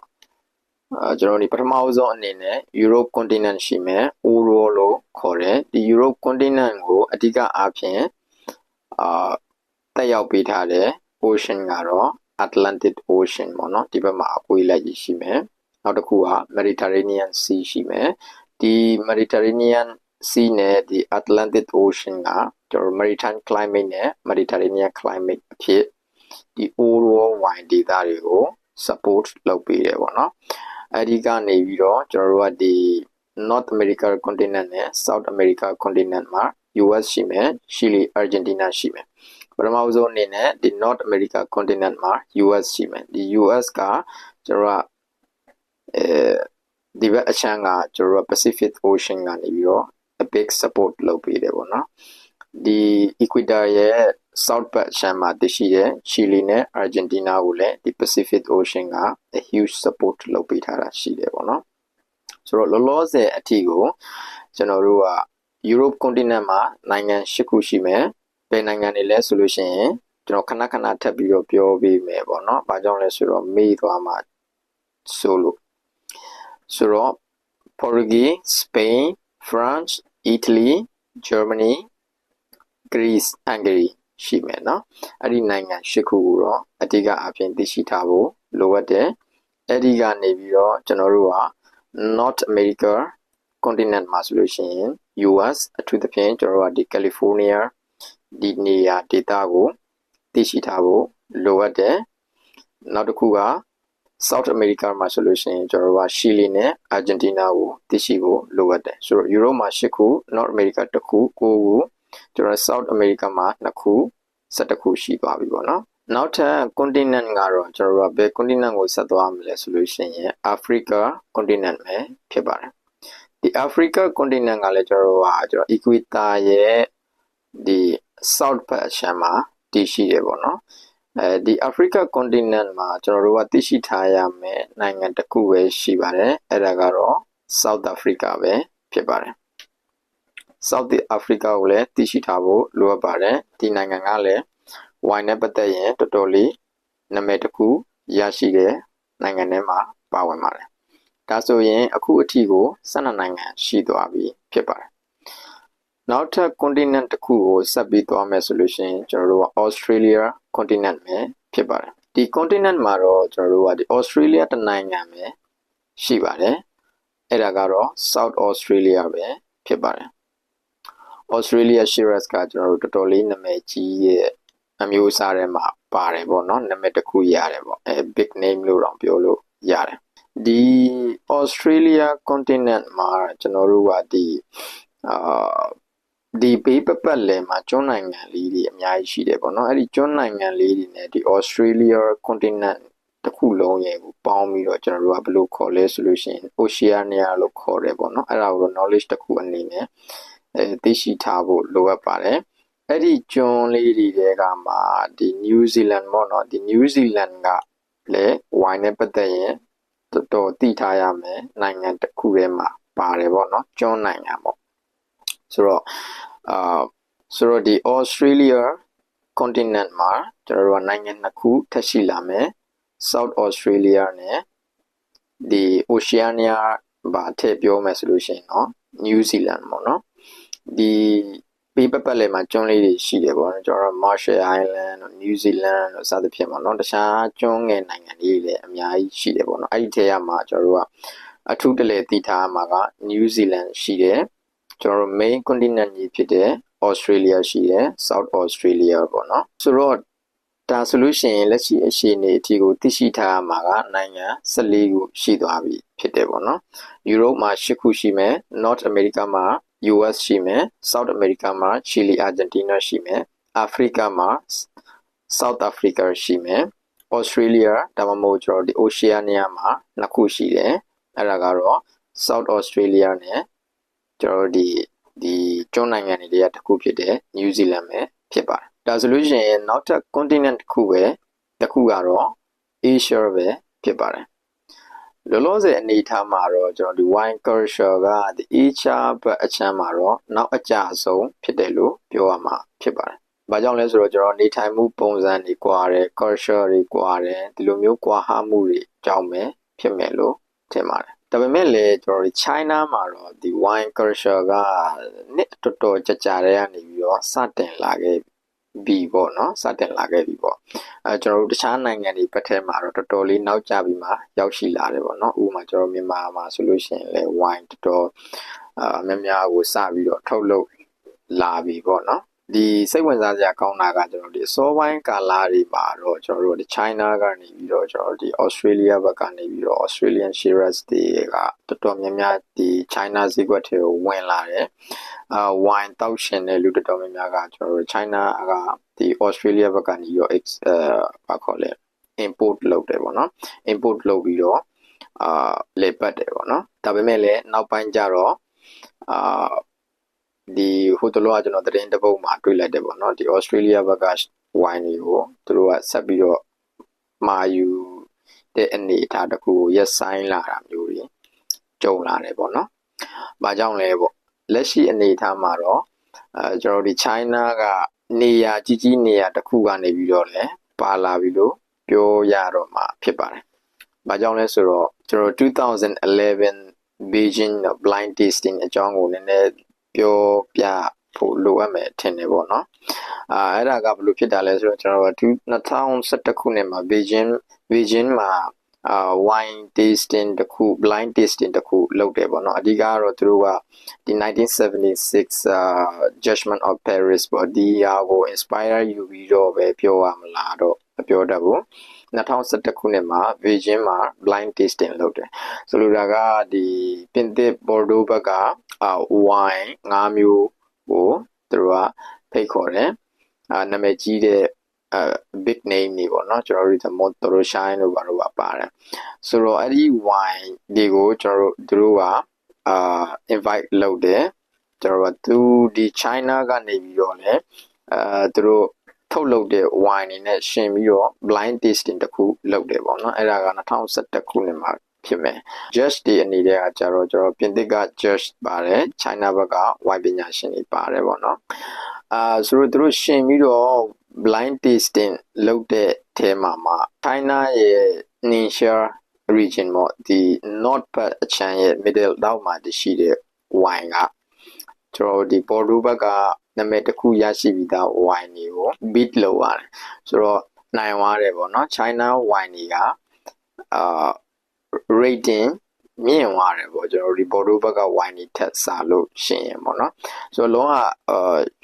ကျွန်တော်ဒီပထမဆုံးအနေနဲ့ Europe continent ရှိမယ် overall လို့ခေါ်တယ်ဒီ Europe continent ကိုအဓိကအားဖြင့်တက်ရောက်ပေးထားတဲ့ ocean ကတော့ Atlantic Ocean ပေါ့နော်ဒီဘက်မှာအကွေးလိုက်ကြီးရှိမယ်နောက်တစ်ခုက Mediterranean Sea ရှိမယ်ဒီ Mediterranean Sea နဲ့ဒီ Atlantic Ocean ကကျွန်တော် Maritime climate နဲ့ Mediterranean climate အဖြစ်ဒီ overall wine data တွေကို support လုပ်ပေးတယ်ပေါ့နော်အဲဒီကနေပြီးတော့ကျွန်တော်တို့ကဒီ North America continent နဲ့ South America continent မှာ US ရှိမယ် Chile Argentina ရှိမယ်ပထမဆုံးအနေနဲ့ဒီ North America continent မှာ US ရှိမယ်ဒီ US ကကျွန်တော်ကဒီဘက်အချမ်းကကျွန်တော်တို့ Pacific Ocean ကနေပြီးတော့ a big support လုပ်ပေးတယ်ပေါ့နော်ဒီ Equator ရဲ့ South ဘက်အချမ်းမှာတည်ရှိတဲ့ Chile နဲ့ Argentina ကိုလည်းဒီ Pacific Ocean က a huge support လုပ်ပေးထားတာရှိတယ်ပေါ့နော်ဆိုတော့လောလောဆယ်အထိကိုကျွန်တော်တို့က Europe continent မှာနိုင်ငံ၈ခုရှိမယ်ဘယ်နိုင်ငံတွေလဲဆိုလို့ရှိရင်ကျွန်တော်ခဏထပ်ပြီးတော့ပြောပေးမယ်ပေါ့နော်။ဘာကြောင့်လဲဆိုတော့မေ့သွားမှာဆိုတော့ Portugal, Spain, France, Italy, Germany, Greece, Hungary ရှိမယ်နော်။အဲ့ဒီနိုင်ငံ၈ခုကိုတော့အဓိကအပြင်သိရှိထားဖို့လိုအပ်တယ်။အဲ့ဒီကနေပြီးတော့ကျွန်တော်တို့က North America continent မှာဆိုလို့ရှိရင် US အထူးသဖြင့်ကျွန်တော်တို့ကဒီ California ဒီနေရာဒေသကိုသိရှိထားဖို့လိုအပ်တယ်နောက်တစ်ခုက South America မှာဆိုလို့ရှိရင်ကျွန်တော်တို့က Chile နဲ့ Argentina ကိုသိရှိဖို့လိုအပ်တယ်ဆိုတော့ Europe မှာ၈ခု North America တစ်ခု9ခုကျွန်တော် South America မှာ2ခု11ခုရှိသွားပြီပေါ့နော်နောက်ထပ် continent ကတော့ကျွန်တော်တို့ကဘယ် continent ကိုဆက်သွားမလဲဆိုလို့ရှိရင် Africa continent ပဲဖြစ်ပါတယ်ဒီ Africa continent ကလည်းကျွန်တော်တို့ Equator ရဲ့ဒီ South ဘက်အချမ်းမှာတည်ရှိတယ်ပေါ့နော် ဒီ Africa continent မှာကျွန်တော်တို့ကသိရှိထားရမယ်နိုင်ငံတစ်ခုပဲရှိပါတယ်အဲ့ဒါကတော့ South Africa ပဲဖြစ်ပါတယ် South Africa ကိုလည်းသိရှိထားဖို့လိုအပ်ပါတယ်ဒီနိုင်ငံကလည်း wine နဲ့ပတ်သက်ရင်တော်တော်လေးနာမည်တစ်ခုရရှိတဲ့နိုင်ငံထဲမှာပါဝင်ပါတယ်ဒါဆိုရင်အခုအထိကို12နိုင်ငံရှိသွားပြီဖြစ်ပါတယ်နောက်ထပ် continent တစ်ခုကိုဆက်ပြီးသွားမယ်ဆိုလို့ရှိရင်ကျွန်တော်တို့က Australia continent ပဲဖြစ်ပါတယ်ဒီ continent မှာတော့ကျွန်တော်တို့ကဒီ Australia တစ်နိုင်ငံပဲရှိပါတယ်အဲ့ဒါကတော့ South Australia ပဲဖြစ်ပါတယ် Australia Shiraz ကကျွန်တော်တို့တော်တော်လေးနာမည်ကြီးရဲ့အမျိုးအစားထဲမှာပါတယ်ပေါ့နော်နာမည်တစ်ခုရတယ်ပေါ့big name လို့တော့ပြောလို့ရတယ်ဒီ Australia continent မှာကျွန်တော်တို့ကဒီဘေးပတ်လည်မှာကျွန်းနိုင်ငံလေးတွေအများကြီးရှိတယ်ပေါ့နော်အဲ့ဒီကျွန်းနိုင်ငံလေးတွေနဲ့ဒီ Australia continent တစ်ခုလုံးရဲ့ကိုပေါင်းပြီးတော့ကျွန်တော်တို့ကဘယ်လိုခေါ်လဲဆိုလို့ရှိရင် Oceania လို့ခေါ်တယ်ပေါ့နော်အဲ့ဒါကို knowledge တစ်ခုအနေနဲ့သိရှိထားဖို့လိုအပ်ပါတယ်အဲ့ဒီကျွန်းလေးတွေကမှဒီ New Zealand ပေါ့နော်ဒီ New Zealand ကလည်း wine နဲ့ပတ်သက်ရင်တော်တော်သိထားရမယ်နိုင်ငံတစ်ခုထဲမှာပါတယ်ပေါ့နော်ကျွန်းနိုင်ငံပေါ့ဆိုတော့ဒီ Australia continent မှာကျွန်တော်တို့ကနိုင်ငံနှစ်ခုထပ်ရှိလာမယ် South Australia နဲ့ဒီ Oceania ဘာထည့်ပြောမယ်ဆိုလို့ရှိရင်เนาะ New Zealand ပေါ့เนาะဒီဘေးပတ်လည်မှာကျွန်းလေးတွေရှိတယ်ပေါ့နော်ကျွန်တော်တို့ Marshall Island တို့ New Zealand တို့စသဖြင့်ပေါ့နော်တခြားကျွန်းငယ်နိုင်ငံတွေလည်းအများကြီးရှိတယ်ပေါ့နော်အဲ့ဒီထဲမှာကျွန်တော်တို့ကအထူးတလဲသိထားမှာက New Zealand ရှိတယ်ကျွန်တော်တို့ main continent ကြီးဖြစ်တဲ့ Australia ရှိတယ် South Australia ပေါ့နော်ဆိုတော့ဒါဆိုလို့ရှိရင်လက်ရှိအခြေအနေအထိကိုသိရှိထားရမှာကနိုင်ငံ14ခုရှိသွားပြီဖြစ်တယ်ပေါ့နော် Europe မှာ10ခုရှိမယ် North America မှာ US ရှိမယ် South America မှာ Chile Argentina ရှိမယ် Africa မှာ South Africa ရှိမယ် Australia ဒါမှမဟုတ်ကျွန်တော်ဒီ Oceania မှာနှစ်ခုရှိတယ်အဲ့ဒါကတော့ South Australia နဲ့ကျွန်တော်ဒီကျွန်းနိုင်ငံတွေကတစ်ခုဖြစ်တဲ့ New Zealand ပဲဖြစ်ပါတယ်ဒါဆိုလို့ရှိရင်နောက်ထပ် continent တစ်ခုကတော့ Asia ပဲဖြစ်ပါတယ်လောလောဆယ်အနေထားမှာတော့ကျွန်တော်ဒီ wine culture ကဒီ Asia ဘက်အချမ်းမှာတော့နောက်အကျဆုံးဖြစ်တယ်လို့ပြောရမှာဖြစ်ပါတယ်။ဘာကြောင့်လဲဆိုတော့ကျွန်တော်နေထိုင်မှုပုံစံတွေကွာတယ် culture တွေကွာတယ်ဒီလိုမျိုးကွာဟမှုတွေကြောင့်ပဲဖြစ်မယ်လို့ထင်ပါတယ်။ဒါပေမဲ့လည်းကျွန်တော်ဒီ China မှာတော့ဒီ wine culture ကနှစ်တော်တော်ကြာတဲ့ကနေပြီးတော့စတင်လာခဲ့ပြီပေါ့နော်စတင်လာခဲ့ပြီပေါ့ကျွန်တော်တို့တခြားနိုင်ငံတွေဘက်ထဲမှာတော့တော်တော်လေးနောက်ကျပြီးမှရောက်ရှိလာတယ်ပေါ့နော်ဥပမာကျွန်တော်မြန်မာမှာဆိုလို့ရှိရင်လည်း wine တော်တော်များများကိုစပြီးတော့ထုတ်လုပ်လာပြီပေါ့နော်ဒီစိတ်ဝင်စားစရာကောင်းတာကကျွန်တော်ဒီအစောပိုင်းကာလတွေမှာတော့ကျွန်တော်တို့ဒီ China ကနေပြီးတော့ကျွန်တော်ဒီ Australia ဘက်ကနေပြီးတော့ Australian Shiraz တွေကတော်တော်များများဒီ China ဈေးကွက်ထဲကိုဝင်လာတယ်wine တောက်ရှင်တဲ့လူတော်တော်များများကကျွန်တော်တို့ China ကဒီ Australia ဘက်ကနေရောဘာခေါ်လဲ import လုပ်တယ်ပေါ့နော် import လုပ်ပြီးတော့လေပတ်တယ်ပေါ့နော်ဒါပေမဲ့လည်းနောက်ပိုင်းကျတော့ဒီဟိုတလောကကျွန်တော်သတင်းတစ်ပုဒ်မှာတွေ့လိုက်တယ်ပေါ့နော်ဒီ Australia ဘက်က wine တွေကိုသူတို့ကဆက်ပြီးတော့မာယူတဲ့အနေအထားတစ်ခုကိုရက်ဆိုင်လာတာမျိုးတွေကြုံလာတယ်ပေါ့နော်။ဘာကြောင့်လဲပေါ့လက်ရှိအနေအထားမှာတော့ကျွန်တော်ဒီ China ကနေရာကြီးနေရာတစ်ခုကနေပြီးတော့လည်းပါလာပြီလို့ပြောရတော့မှာဖြစ်ပါတယ်။ဘာကြောင့်လဲဆိုတော့ကျွန်တော်2011 Beijing blind tasting အကြောင်းကိုနည်းနည်းပြောပြဖို့လိုအပ်မယ်ထင်တယ်ပေါ့နော်အဲ့ဒါကဘယ်လိုဖြစ်တာလဲဆိုတော့ကျွန်တော်2011ခုနှစ်မှာ Beijing မှာwine tasting တခု blind tasting တခုလုပ်တယ်ပေါ့နော်အဓိကကတော့သူတို့ကဒီ1976 Judgment of Paris ပေါ့ဒီဟာကို inspire ယူပြီးတော့ပဲပြောရမလားတော့မပြောတတ်ဘူး2011ခုနှစ်မှာ Beijing မှာ blind tasting လုပ်တယ်ဆိုလိုတာကဒီပြင်သစ် Bordeaux ဘက်ကwine 5မျိုးကိုသူတို့ကဖိတ်ခေါ်တယ်နာမည်ကြီးတဲ့big name တွေပေါ့နော်ကျွန်တော်တို့ Montrachet လို့ဘာလို့ပါတယ်ဆိုတော့အဲ့ဒီ wine တွေကိုကျွန်တော်တို့သူတို့ကinvite လုပ်တယ်ကျွန်တော်တို့သူဒီ China ကနေပြီးတော့လည်းသူတို့ ထုတ်လုပ်တဲ့ wine တွေနဲ့ရှင်ပြီးတော့ blind tasting တစ်ခုလုပ်တယ်ပေါ့နော်အဲ့ဒါက2011ခုနှစ်မှာဖြစ်မယ် judge တွေအနေနဲ့ကကြတော့ကျွန်တော်ပြင်သစ်က judge ပါတယ် China ဘက်က wine ပညာရှင်တွေပါတယ်ပေါ့နော်ဆိုတော့သူတို့ရှင်ပြီးတော့ blind tasting လုပ်တဲ့ထဲမှာChina ရဲ့ Ningxia region ပေါ့ဒီ north part အချမ်းရဲ့ middle လောက်မှာတရှိတဲ့ wine ကကျွန်တော်ဒီ Bordeaux ဘက်ကနာမည်တစ်ခုရရှိပြီးသား wine တွေကို beat လုပ်ရတယ်ဆိုတော့နိုင်သွားတယ်ပေါ့နော် China wine တွေကrating မြင့်သွားတယ်ပေါ့ကျွန်တော်ဒီ Bordeaux ဘက်က wine တွေထက်စားလို့ရှင်ရင်ပေါ့နော်ဆိုတော့လုံးဝ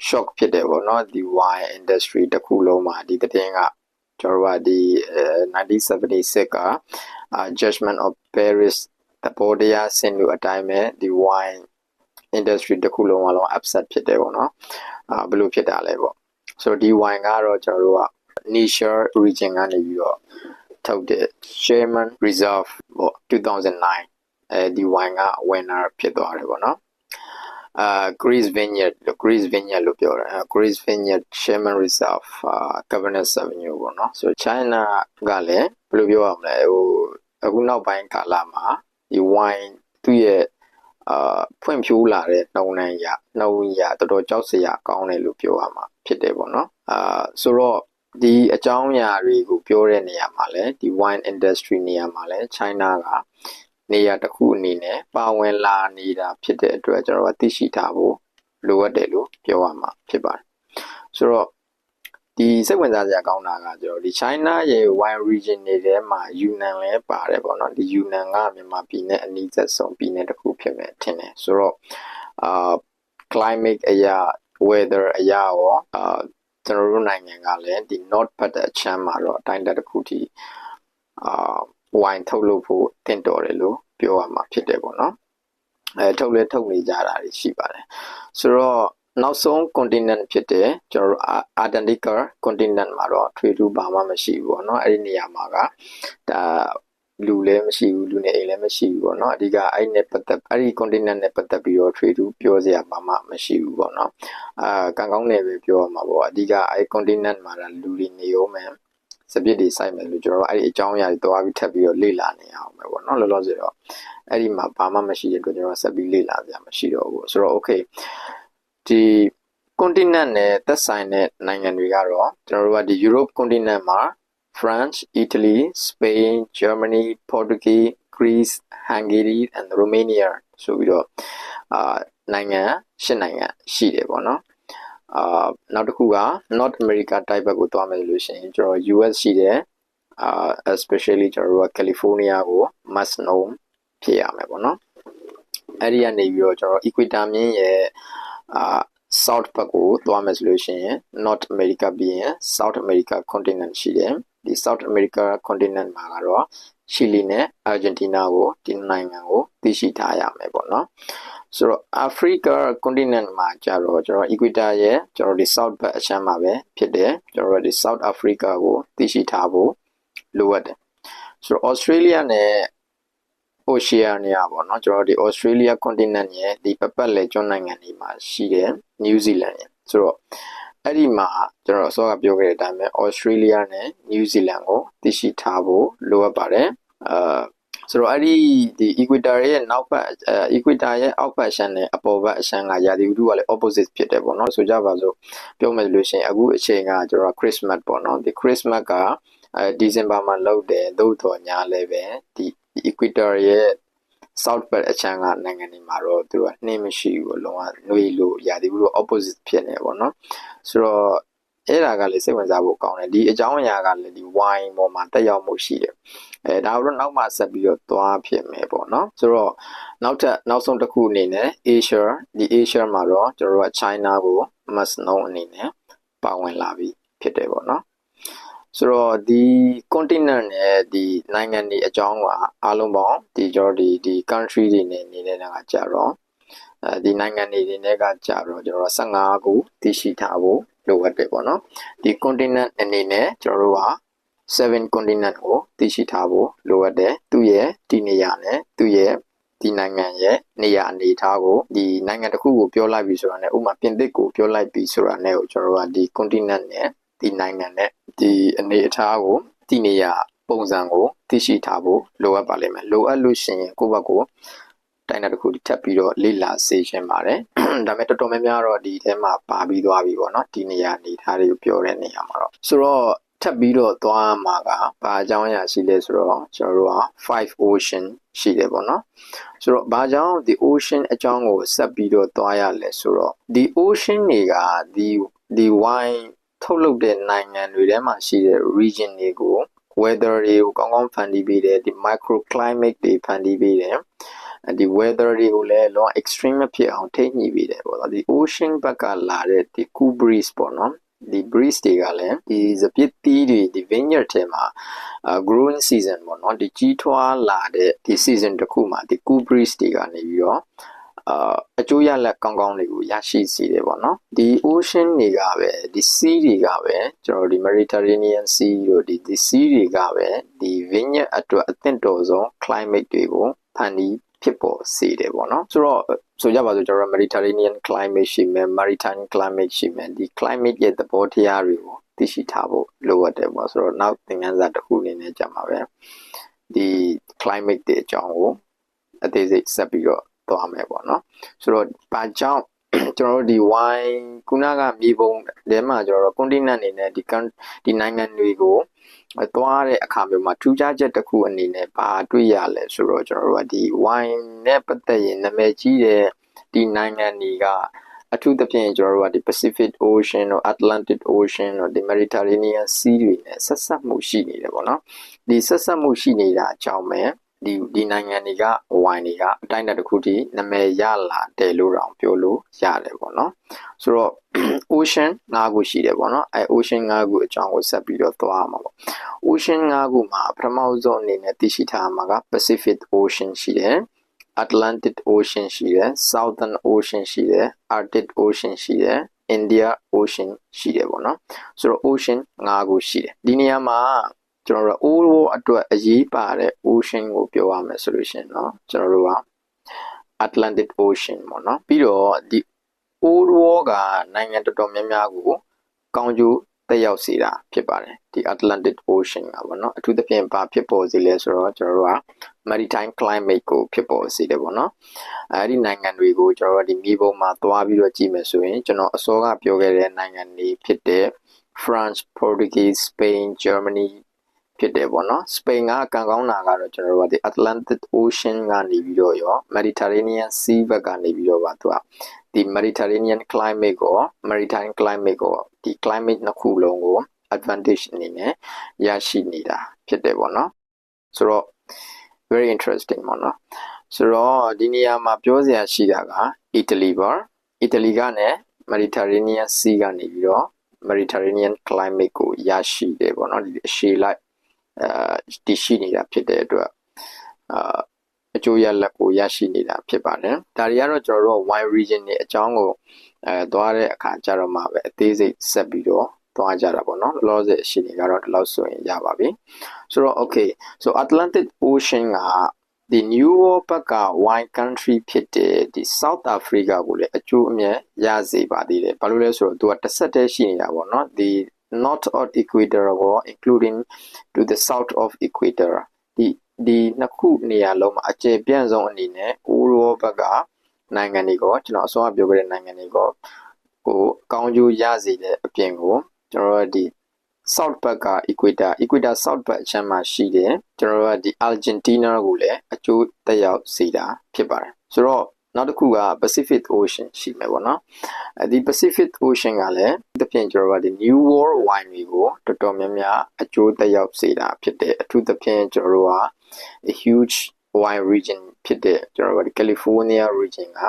shock ဖြစ်တယ်ပေါ့နော်ဒီ wine industry တစ်ခုလုံးမှာဒီတဲ့င်းကကျွန်တော်ကဒီ1976ကJudgment of Paris တပေါ်တရားဆင်လို့အတိုင်းပဲဒီ wine industry တစ်ခုလုံးအလုံး upset ဖြစ်တယ်ပေါ့နော်ဘယ်လိုဖြစ်တာလဲပေါ့ဆိုတော့ဒီ wine ကတော့ကျွန်တော်တို့က Ningxia region ကနေပြီးတော့ထုတ်တဲ့ Sherman Reserve ပေါ့2009ဒီ wine က winner ဖြစ်သွားတယ်ပေါ့နော်Grace Vineyard လို့ပြောတယ်Grace Vineyard Sherman Reserve Cabernet Sauvignon ပေါ့နော်ဆိုတော့ China ကလည်းဘယ်လိုပြောရမလဲဟိုအခုနောက်ပိုင်းကာလမှာဒီ wine သူ့ရဲ့ဖွံ့ဖြိုးလာတဲ့နှုံရတော်တော်ကြောက်စရာကောင်းတယ်လို့ပြောရမှာဖြစ်တယ်ပေါ့နော်ဆိုတော့ဒီအကြောင်းအရာတွေကိုပြောတဲ့နေရာမှာလဲဒီ wine industry နေရာမှာလဲ China ကနေရာတစ်ခုအနေနဲ့ပါဝင်လာနေတာဖြစ်တဲ့အတွက်ကျွန်တော်ကသိရှိထားဖို့လိုအပ်တယ်လို့ပြောရမှာဖြစ်ပါတယ်ဆိုတော့ဒီစိတ်ဝင်စားစရာကောင်းတာကကျွန်တော်ဒီ China ရဲ့ wine region တွေထဲမှာ Yunnan လဲပါတယ်ပေါ့နော်ဒီ Yunnan ကမြန်မာပြည်နဲ့အနီးစပ်ဆုံးပြည်နယ်တစ်ခုဖြစ်မယ်ထင်တယ်ဆိုတော့climate အရာ weather အရာရောကျွန်တော်တို့နိုင်ငံကလည်းဒီ north ဘက်အချမ်းမှာတော့အတိုင်းအတာတစ်ခုထိwine ထုတ်လုပ်ဖို့တင့်တော်တယ်လို့ပြောရမှာဖြစ်တယ်ပေါ့နော်ထုတ်နေကြတာရှိပါတယ်ဆိုတော့နောက်ဆုံး continent ဖြစ်တဲ့ကျွန်တော်တို့ Antarctica continent မှာတော့ထွေထူးဘာမှမရှိဘူးပေါ့နော်အဲ့ဒီနေရာမှာကဒါလူလည်းမရှိဘူးလူနေအိမ်လည်းမရှိဘူးပေါ့နော်အဓိကအဲ့ဒီ continent နဲ့ပတ်သက်ပြီးတော့ထွေထူးပြောစရာဘာမှမရှိဘူးပေါ့နော်ကံကောင်းတယ်ပဲပြောရမှာပေါ့အဓိကအဲ့ continent မှာလူတွေနေရောမယ်စပစ်တွေစိုက်မယ်လို့ကျွန်တော်တို့အဲ့ဒီအကြောင်းအရာတွေတွားပြီးထပ်ပြီးတော့လေ့လာနေအောင်ပဲပေါ့နော်လောလောဆယ်တော့အဲ့ဒီမှာဘာမှမရှိတဲ့အတွက်ကျွန်တော်ဆက်ပြီးလေ့လာစရာမရှိတော့ဘူးဆိုတော့ okay ဒီ continent နဲ့သက်ဆိုင်တဲ့နိုင်ငံတွေကတော့ကျွန်တော်တို့ကဒီ Europe continent မှာ France, Italy, Spain, Germany, Portugal, Greece, Hungary and Romania ဆိုပြီးတော့နိုင်ငံ8နိုင်ငံရှိတယ်ပေါ့နော်နောက်တစ်ခုက North America တိုက်ဘက်ကိုသွားမယ်လို့ရှိရင်ကျွန်တော် US ရှိတယ်especially ကျွန်တော်တို့က California ကို must know ဖြစ်ရမယ်ပေါ့နော်အဲ့ဒီကနေပြီးတော့ကျွန်တော် Equator မြင်းရဲ့South ဘက်ကိုသွားမယ်ဆိုလို့ရှိရင် North America ပြီးရင် South America continent ရှိတယ်ဒီ South America continent မှာကတော့ Chile နဲ့ Argentina ကိုဒီနိုင်ငံကိုသိရှိထားရမယ်ပေါ့နော်ဆိုတော့ Africa continent မှာကျတော့ကျွန်တော် Equator ရဲ့ကျွန်တော်ဒီ South ဘက်အချမ်းမှာပဲဖြစ်တယ်ကျွန်တော်ဒီ South Africa ကိုသိရှိထားဖို့လိုအပ်တယ်ဆိုတော့ Australia နဲ့ Oceania ပေါ့နော်ကျွန်တော်ဒီ Australia continent ရဲ့ဒီပတ်လည်ကျွန်းနိုင်ငံတွေမှာရှိတဲ့ New Zealand ရဲ့ဆိုတော့အဲ့ဒီမှာကျွန်တော်အစောကပြောခဲ့တဲ့အတိုင်းပဲ Australia နဲ့ New Zealand ကိုသိရှိထားဖို့လိုအပ်ပါတယ်ဆိုတော့အဲ့ဒီEquator ရဲ့နောက်ဘက်Equator ရဲ့အောက်ဘက်အရှမ်းနဲ့အပေါ်ဘက်အရှမ်းကရာသီဥတုကလည်း opposite ဖြစ်တယ်ပေါ့နော်ဆိုကြပါစို့ပြောမယ်လို့ရှိရင်အခုအချိန်ကကျွန်တော် Christmas ပေါ့နော်ဒီ Christmas ကDecember မှာလုပ်တယ်သို့တော်ညာလည်းပဲဒီ Equator ရဲ့ South ဘက်အချမ်းကနိုင်ငံတွေမှာတော့သူကနှင်းမရှိဘူးလုံးဝနှွေးလို့ရာသီဥတု opposite ဖြစ်နေပေါ့နော်ဆိုတော့အဲ့ဒါကလည်းစိတ်ဝင်စားဖို့ကောင်းတယ်ဒီအကြောင်းအရာကလည်းဒီ wine ပေါ်မှာတက်ရောက်မှုရှိတယ်ဒါတော့နောက်မှဆက်ပြီးတော့သွားဖြစ်မယ်ပေါ့နော်ဆိုတော့နောက်ဆုံးတစ်ခုအနေနဲ့ Asia မှာတော့ကျွန်တော်တို့က China ကို must know အနေနဲ့ပါဝင်လာပြီဖြစ်တယ်ပေါ့နော်ဆိုတော့ဒီ continent နဲ့ဒီနိုင်ငံတွေအကြောင်းကအားလုံးပေါင်းဒီကျွန်တော်ဒီ country တွေနဲ့နေတဲ့ကကြတော့ဒီနိုင်ငံတွေနဲ့ကကြတော့ကျွန်တော်15ခုသိရှိထားဖို့လိုအပ်တယ်ပေါ့နော်ဒီ continent အနေနဲ့ကျွန်တော်တို့က7 continent ကိုသိရှိထားဖို့လိုအပ်တယ်သူ့ရဲ့ဒီနေရာနဲ့သူ့ရဲ့ဒီနိုင်ငံရဲ့နေရာအနေထားကိုဒီနိုင်ငံတစ်ခုကိုပြောလိုက်ပြီဆိုတာနဲ့ဥပမာပြင်သစ်ကိုပြောလိုက်ပြီဆိုတာနဲ့ကိုကျွန်တော်တို့ကဒီ continent နဲ့ ဒီနိုင်ငံနဲ့ဒီအနေအထားကိုဒီနေရာပုံစံကိုသိရှိထားဖို့လိုအပ်ပါလိမ့်မယ်လိုအပ်လို့ရှိရင်ကိုယ့်ဘက်ကိုတိုင်းတာတစ်ခုထပ်ပြီးတော့လေ့လာစေချင်ပါတယ်ဒါပေမဲ့တော်တော်များများတော့ဒီထဲမှာပါပြီးသွားပြီပေါ့နော်ဒီနေရာအနေထားတွေကိုပြောတဲ့နေရာမှာတော့ဆိုတော့ထပ်ပြီးတော့သွားမှာကဘာအကြောင်းအရာရှိလဲဆိုတော့ကျွန်တော်တို့က5 ocean ရှိတယ်ပေါ့နော်ဆိုတော့ဘာကြောင့်ဒီ ocean အကြောင်းကိုဆက်ပြီးတော့သွားရလဲဆိုတော့ဒီ ocean တွေကဒီ wine ထုတ်လုပ်တဲ့နိုင်ငံတွေထဲမှာရှိတဲ့ region တွေကို weather တွေကိုကောင်းကောင်းဖန်တီးပေးတယ်ဒီ microclimate တွေဖန်တီးပေးတယ်ဒီ weather တွေကိုလည်းလော extreme မဖြစ်အောင်ထိန်းညှိပေးတယ်ပေါ့နော်ဒီ ocean ဘက်ကလာတဲ့ဒီ cool breeze ပေါ့နော်ဒီ breeze တွေကလည်းဒီစပစ်သီးတွေဒီ vineyard ထဲမှာgrowing season ပေါ့နော်ဒီကြီးထွားလာတဲ့ဒီ season တစ်ခုမှာဒီ cool breeze တွေကနေပြီးတော့အကျိုးရလဒ်ကောင်းကောင်းတွေကိုရရှိစေတယ်ပေါ့နော်ဒီ ocean တွေကပဲဒီ sea တွေကပဲကျွန်တော်ဒီ Mediterranean Sea တို့ဒီ sea တွေကပဲဒီ vineyard အတွက်အသင့်တော်ဆုံး climate တွေကိုဖန်တီးဖြစ်ပေါ်စေတယ်ပေါ့နော်ဆိုတော့ဆိုကြပါစို့ကျွန်တော် Mediterranean climate ရှိမယ် maritime climate ရှိမယ်ဒီ climate ရဲ့သဘောတရားတွေကိုသိရှိထားဖို့လိုအပ်တယ်ပေါ့ဆိုတော့နောက်သင်ခန်းစာတစ်ခုအနေနဲ့ကြာမှာပဲဒီ climate တွေအကြောင်းကိုအသေးစိတ်ဆက်ပြီးတော့သွားမယ်ပေါ့နော်ဆိုတော့ဘာကြောင့်ကျွန်တော်တို့ဒီ wine ခုနကမြေပုံထဲမှာကျွန်တော်တို့ continent အနေနဲ့ဒီနိုင်ငံတွေကိုသွားတဲ့အခါမျိုးမှာထူးခြားချက်တစ်ခုအနေနဲ့ဘာတွေ့ရလဲဆိုတော့ကျွန်တော်တို့ကဒီ wine နဲ့ပတ်သက်ရင်နာမည်ကြီးတဲ့ဒီနိုင်ငံတွေကအထူးသဖြင့်ကျွန်တော်တို့ကဒီ Pacific Ocean တို့ Atlantic Ocean တို့ဒီ Mediterranean Sea တွေနဲ့ဆက်စပ်မှုရှိနေတယ်ပေါ့နော်ဒီဆက်စပ်မှုရှိနေတာအကြောင်းပဲဒီနိုင်ငံတွေက wine တွေကအတိုင်းအတာတစ်ခုထိနာမည်ရလာတယ်လို့တောင်ပြောလို့ရတယ်ပေါ့နော်ဆိုတော့ ocean 5ခုရှိတယ်ပေါ့နော်ocean 5ခုအကြောင်းကိုဆက်ပြီးတော့သွားမှာပေါ့ ocean 5ခုမှာပထမဆုံးအနေနဲ့သိရှိထားမှာက Pacific Ocean ရှိတယ် Atlantic Ocean ရှိတယ် Southern Ocean ရှိတယ် Arctic Ocean ရှိတယ် India Ocean ရှိတယ်ပေါ့နော်ဆိုတော့ ocean 5ခုရှိတယ်ဒီနေရာမှာကျွန်တော်တို့ old war အတွက်အရေးပါတဲ့ ocean ကိုပြောရမယ်ဆိုလို့ရှိရင်เนาะကျွန်တော်တို့က Atlantic Ocean ပေါ့เนาะပြီးတော့ဒီ old war ကနိုင်ငံတော်တော်များများကိုကောင်းကျိုးသက်ရောက်စေတာဖြစ်ပါတယ်ဒီ Atlantic Ocean ကပေါ့เนาะအထူးသဖြင့်ဘာဖြစ်ပေါ်စေလဲဆိုတော့ကျွန်တော်တို့က maritime climate ကိုဖြစ်ပေါ်စေတယ်ပေါ့เนาะအဲဒီနိုင်ငံတွေကိုကျွန်တော်တို့ဒီမြေပုံမှာသွားပြီးတော့ကြည့်မယ်ဆိုရင်ကျွန်တော်အစောကပြောခဲ့တဲ့နိုင်ငံတွေဖြစ်တဲ့ France, Portuguese, Spain, Germanyဖြစ်တယ်ပေါ့နော်စပိန်ကကံကောင်းတာကတော့ကျွန်တော်တို့ကဒီ Atlantic Ocean ကနေပြီးတော့ရော Mediterranean Sea ဘက်ကနေပြီးတော့ပါသူကဒီ Mediterranean climate ကို Maritime climate ကိုဒီ climate နှစ်ခုလုံးကို advantage အနေနဲ့ရရှိနေတာဖြစ်တယ်ပေါ့နော်ဆိုတော့ very interesting ပေါ့နော်ဆိုတော့ဒီနေရာမှာပြောစရာရှိတာက Italy ပါ Italy ကနဲ့ Mediterranean Sea ကနေပြီးတော့ Mediterranean climate ကိုရရှိတယ်ပေါ့နော်ဒီအရှေ့လိုက်တည်ရှိနေတာဖြစ်တဲ့အတွက်အကျိုးရလဒ်ကိုရရှိနေတာဖြစ်ပါတယ်ဒါတွေကတော့ကျွန်တော်တို့ wine region တွေအကြောင်းကိုသွားတဲ့အခါကျတော့မှပဲအသေးစိတ်ဆက်ပြီးတော့သွားကြတာပေါ့နော်လောဆယ်အရှိနေကတော့ဒီလောက်ဆိုရင်ရပါပြီဆိုတော့ okay so Atlantic Ocean ကဒီ New World ဘက်က wine country ဖြစ်တဲ့ဒီ South Africa ကိုလည်းအကျိုးအမြတ်ရစေပါသေးတယ်ဘာလို့လဲဆိုတော့သူကတစ်ဆက်တည်းရှိနေတာပေါ့နော်ဒီ north of equator ကို including to the south of equator ဒီနှစ်ခုနေရာလုံးမှာအကျယ်ပြန့်ဆုံးအနေနဲ့ Europe ဘက်ကနိုင်ငံတွေကိုကျွန်တော်အစောကပြောခဲ့တဲ့နိုင်ငံတွေကိုကိုကောင်းကျိုးရစေတဲ့အပြင်ကိုကျွန်တော်တို့ဒီ south ဘက်က equator south ဘက်အချမ်းမှာရှိတယ်ကျွန်တော်တို့ကဒီ Argentina ကိုလည်းအကျိုးသက်ရောက်စေတာဖြစ်ပါတယ်ဆိုတော့နောက်တစ်ခုက Pacific Ocean ရှိမယ်ပေါ့နော်ဒီ Pacific Ocean ကလည်းတစ်ဖြင့်ကျွန်တော်တို့ကဒီ New World wine တွေကိုတော်တော်များများအကျိုးသက်ရောက်စေတာဖြစ်တယ်အထူးသဖြင့်ကျွန်တော်တို့က a huge wine region ဖြစ်တဲ့ကျွန်တော်တို့ကဒီ California region က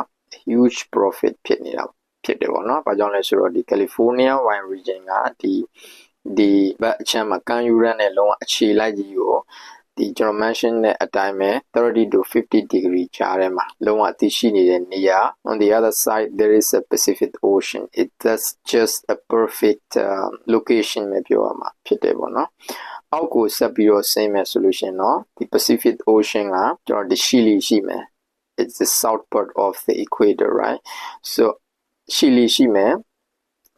huge profit ဖြစ်နေတာဖြစ်တယ်ပေါ့နော်ဘာကြောင့်လဲဆိုတော့ဒီ California wine region ကဒီဘက်အချမ်းမှာကန်ယူရန်နဲ့လုံးဝအခြေလိုက်ကြီးကိုဒီကျွန်တော် mention တဲ့အတိုင်းပဲ30 to 50 degree ကြားထဲမှာလုံးဝသိရှိနေတဲ့နေရာ on the other side there is a Pacific Ocean it that's just a perfect location ပဲပြောရမှာဖြစ်တယ်ပေါ့နော်အောက်ကိုဆက်ပြီးတော့ဆင်းမယ်ဆိုလို့ရှိရင်တော့ဒီ Pacific Ocean ကကျွန်တော်ဒီ Chile ရှိမယ် it's the south part of the equator right so Chile ရှိမယ်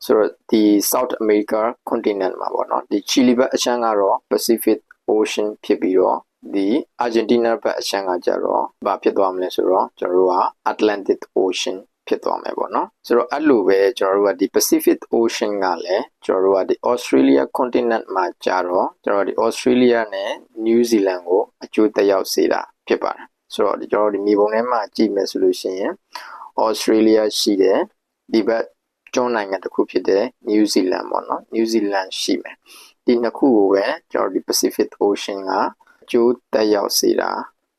ဆိုတော့ဒီ South America continent မှာပေါ့နော်ဒီ Chile ဘက်အချမ်းကတော့ Pacific Ocean ဖြစ်ပြီးတော့ဒီ Argentina ဘက်အချမ်းကကြတော့ဘာဖြစ်သွားမလဲဆိုတော့ကျွန်တော်တို့က Atlantic Ocean ဖြစ်သွားမယ်ပေါ့နော်ဆိုတော့အဲ့လိုပဲကျွန်တော်တို့ကဒီ Pacific Ocean ကလည်းကျွန်တော်တို့ကဒီ Australia continent မှာကြတော့ကျွန်တော်ဒီ Australia နဲ့ New Zealand ကိုအကျိုးသက်ရောက်စေတာဖြစ်ပါတယ်ဆိုတော့ဒီကျွန်တော်တို့ဒီမြေပုံထဲမှာကြည့်မယ်ဆိုလို့ရှိရင် Australia ရှိတယ်ဒီဘက်ကျွန်းနိုင်ငံတစ်ခုဖြစ်တဲ့ New Zealand ပေါ့နော် New Zealand ရှိမယ်ဒီနှစ်ခုကိုပဲကျွန်တော်ဒီ Pacific Ocean ကအကျိုးသက်ရောက်စေတာ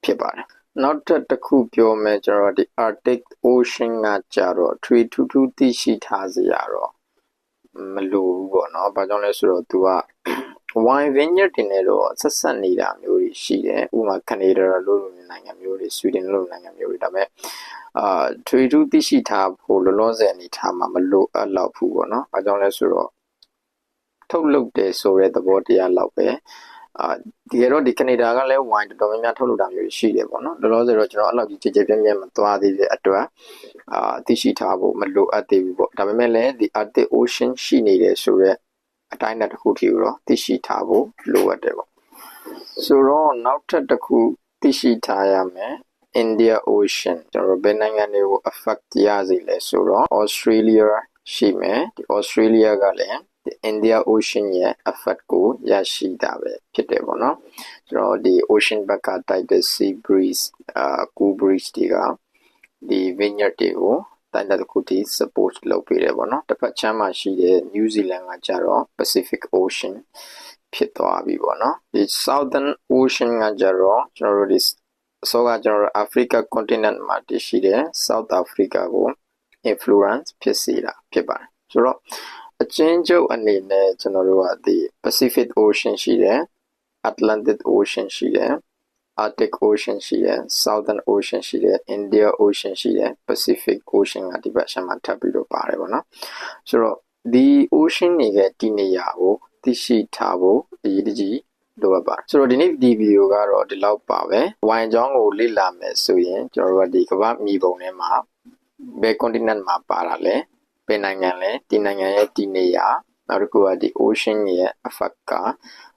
ဖြစ်ပါတယ်နောက်တစ်ခုပြောမယ်ကျွန်တော်ဒီ Arctic Ocean ကကြတော့ထွေထူးထူးသိရှိထားစရာတော့မလိုဘူးပေါ့နော်ဘာကြောင့်လဲဆိုတော့သူက wine vineyard တင်နေတော့ဆက်ဆက်နေတာမျိုးတွေရှိတယ်ဥပမာ Canada လို့နိုင်ငံမျိုးတွေ Sweden လို့နိုင်ငံမျိုးတွေဒါပေမဲ့ထွေထူးသိရှိထားဖို့လောလောဆယ်အနေထားမှာမလိုအပ်တော့ဘူးပေါ့နော်ဘာကြောင့်လဲဆိုတော့ထုတ်လုပ်တယ်ဆိုတဲ့သဘောတရားလောက်ပဲဒီကတော့ဒီကနေဒါကလည်း wine တော်တော်များများထုတ်လုပ်တာမျိုးရှိတယ်ပေါ့နော်လောလောဆယ်တော့ကျွန်တော်အဲ့လောက်ကြီးကြည်ပြင်းပြင်းမသွားသေးတဲ့အတွက်သိရှိထားဖို့မလိုအပ်သေးဘူးပေါ့ဒါပေမဲ့လည်းဒီ Arctic Ocean ရှိနေတယ်ဆိုတော့အတိုင်းအတာတစ်ခုထိတော့သိရှိထားဖို့လိုအပ်တယ်ပေါ့ဆိုတော့နောက်ထပ်တစ်ခုသိရှိထားရမယ်India Ocean ကျွန်တော်ဘယ်နိုင်ငံတွေကို affect ရစေလဲဆိုတော့ Australia ရှိမယ်ဒီ Australia ကလည်းဒီ India Ocean ရဲ့ effect ကိုရရှိတာပဲဖြစ်တယ်ပေါ့နော်ကျွန်တော်ဒီ Ocean ဘက်ကတိုက်တဲ့ sea breeze cool breeze တွေကဒီ vineyard တွေကိုတိုင်းတဲ့တစ်ခုထိ support လုပ်ပေးတယ်ပေါ့နော်တစ်ဖက်ချမ်းမှာရှိတဲ့ New Zealand ကကြတော့ Pacific Ocean ဖြစ်သွားပြီပေါ့နော်ဒီ Southern Ocean ကကြတော့ကျွန်တော်တို့ဒီဆိုကကျွန်တော်တို့ Africa continent မှာတည်ရှိတဲ့ South Africa ကို influence ဖြစ်စေတာဖြစ်ပါတယ်ဆိုတော့အချင်းချုပ်အနေနဲ့ကျွန်တော်တို့ကဒီ Pacific Ocean ရှိတယ် Atlantic Ocean ရှိတယ် Arctic Ocean ရှိတယ် Southern Ocean ရှိတယ် India Ocean ရှိတယ် Pacific Ocean ကဒီဘက်ရှမ်းမှာထပ်ပြီးတော့ပါတယ်ပေါ့နော်ဆိုတော့ဒီ Ocean တွေကဒီနေရာကိုသိရှိထားဖို့အရေးကြီးလိုအပ်ပါတယ်ဆိုတော့ဒီနေ့ဒီဗီဒီယိုကတော့ဒီလောက်ပါပဲဝိုင်ကြောင်းကိုလေ့လာမယ်ဆိုရင်ကျွန်တော်တို့ကဒီကမ္ဘာမြေပုံထဲမှာဘယ် continent မှာပါတာလဲဘယ်နိုင်ငံလဲဒီနိုင်ငံရဲ့ဒီနေရာနောက်တစ်ခုကဒီ ocean ရဲ့ effect က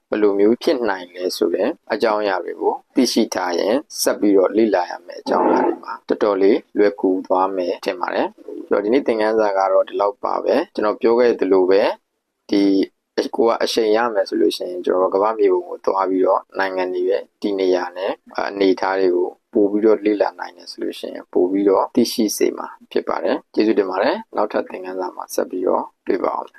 ဘယ်လိုမျိုးဖြစ်နိုင်လဲဆိုတဲ့အကြောင်းအရာတွေကိုသိရှိထားရင်ဆက်ပြီးတော့လေ့လာရမယ်အကြောင်းအရာတွေမှာတော်တော်လေးလွယ်ကူသွားမယ်ထင်ပါတယ်ဆိုတော့ဒီနေ့သင်ခန်းစာကတော့ဒီလောက်ပါပဲကျွန်တော်ပြောခဲ့သလိုပဲဒီကိုကအချိန်ရမယ်ဆိုလို့ရှိရင်ကျွန်တော်ကမ္ဘာမြေပုံကိုတွားပြီးတော့နိုင်ငံတွေရဲ့ဒီနေရာနဲ့အနေအထားတွေကိုပို့ပြီးတော့လေ့လာနိုင်တယ်ဆိုလို့ရှိရင်ပို့ပြီးတော့သိရှိစေမှာဖြစ်ပါတယ်ကျေးဇူးတင်ပါတယ်နောက်ထပ်သင်ခန်းစာမှာဆက်ပြီးတော့တွေ့ပါအောင်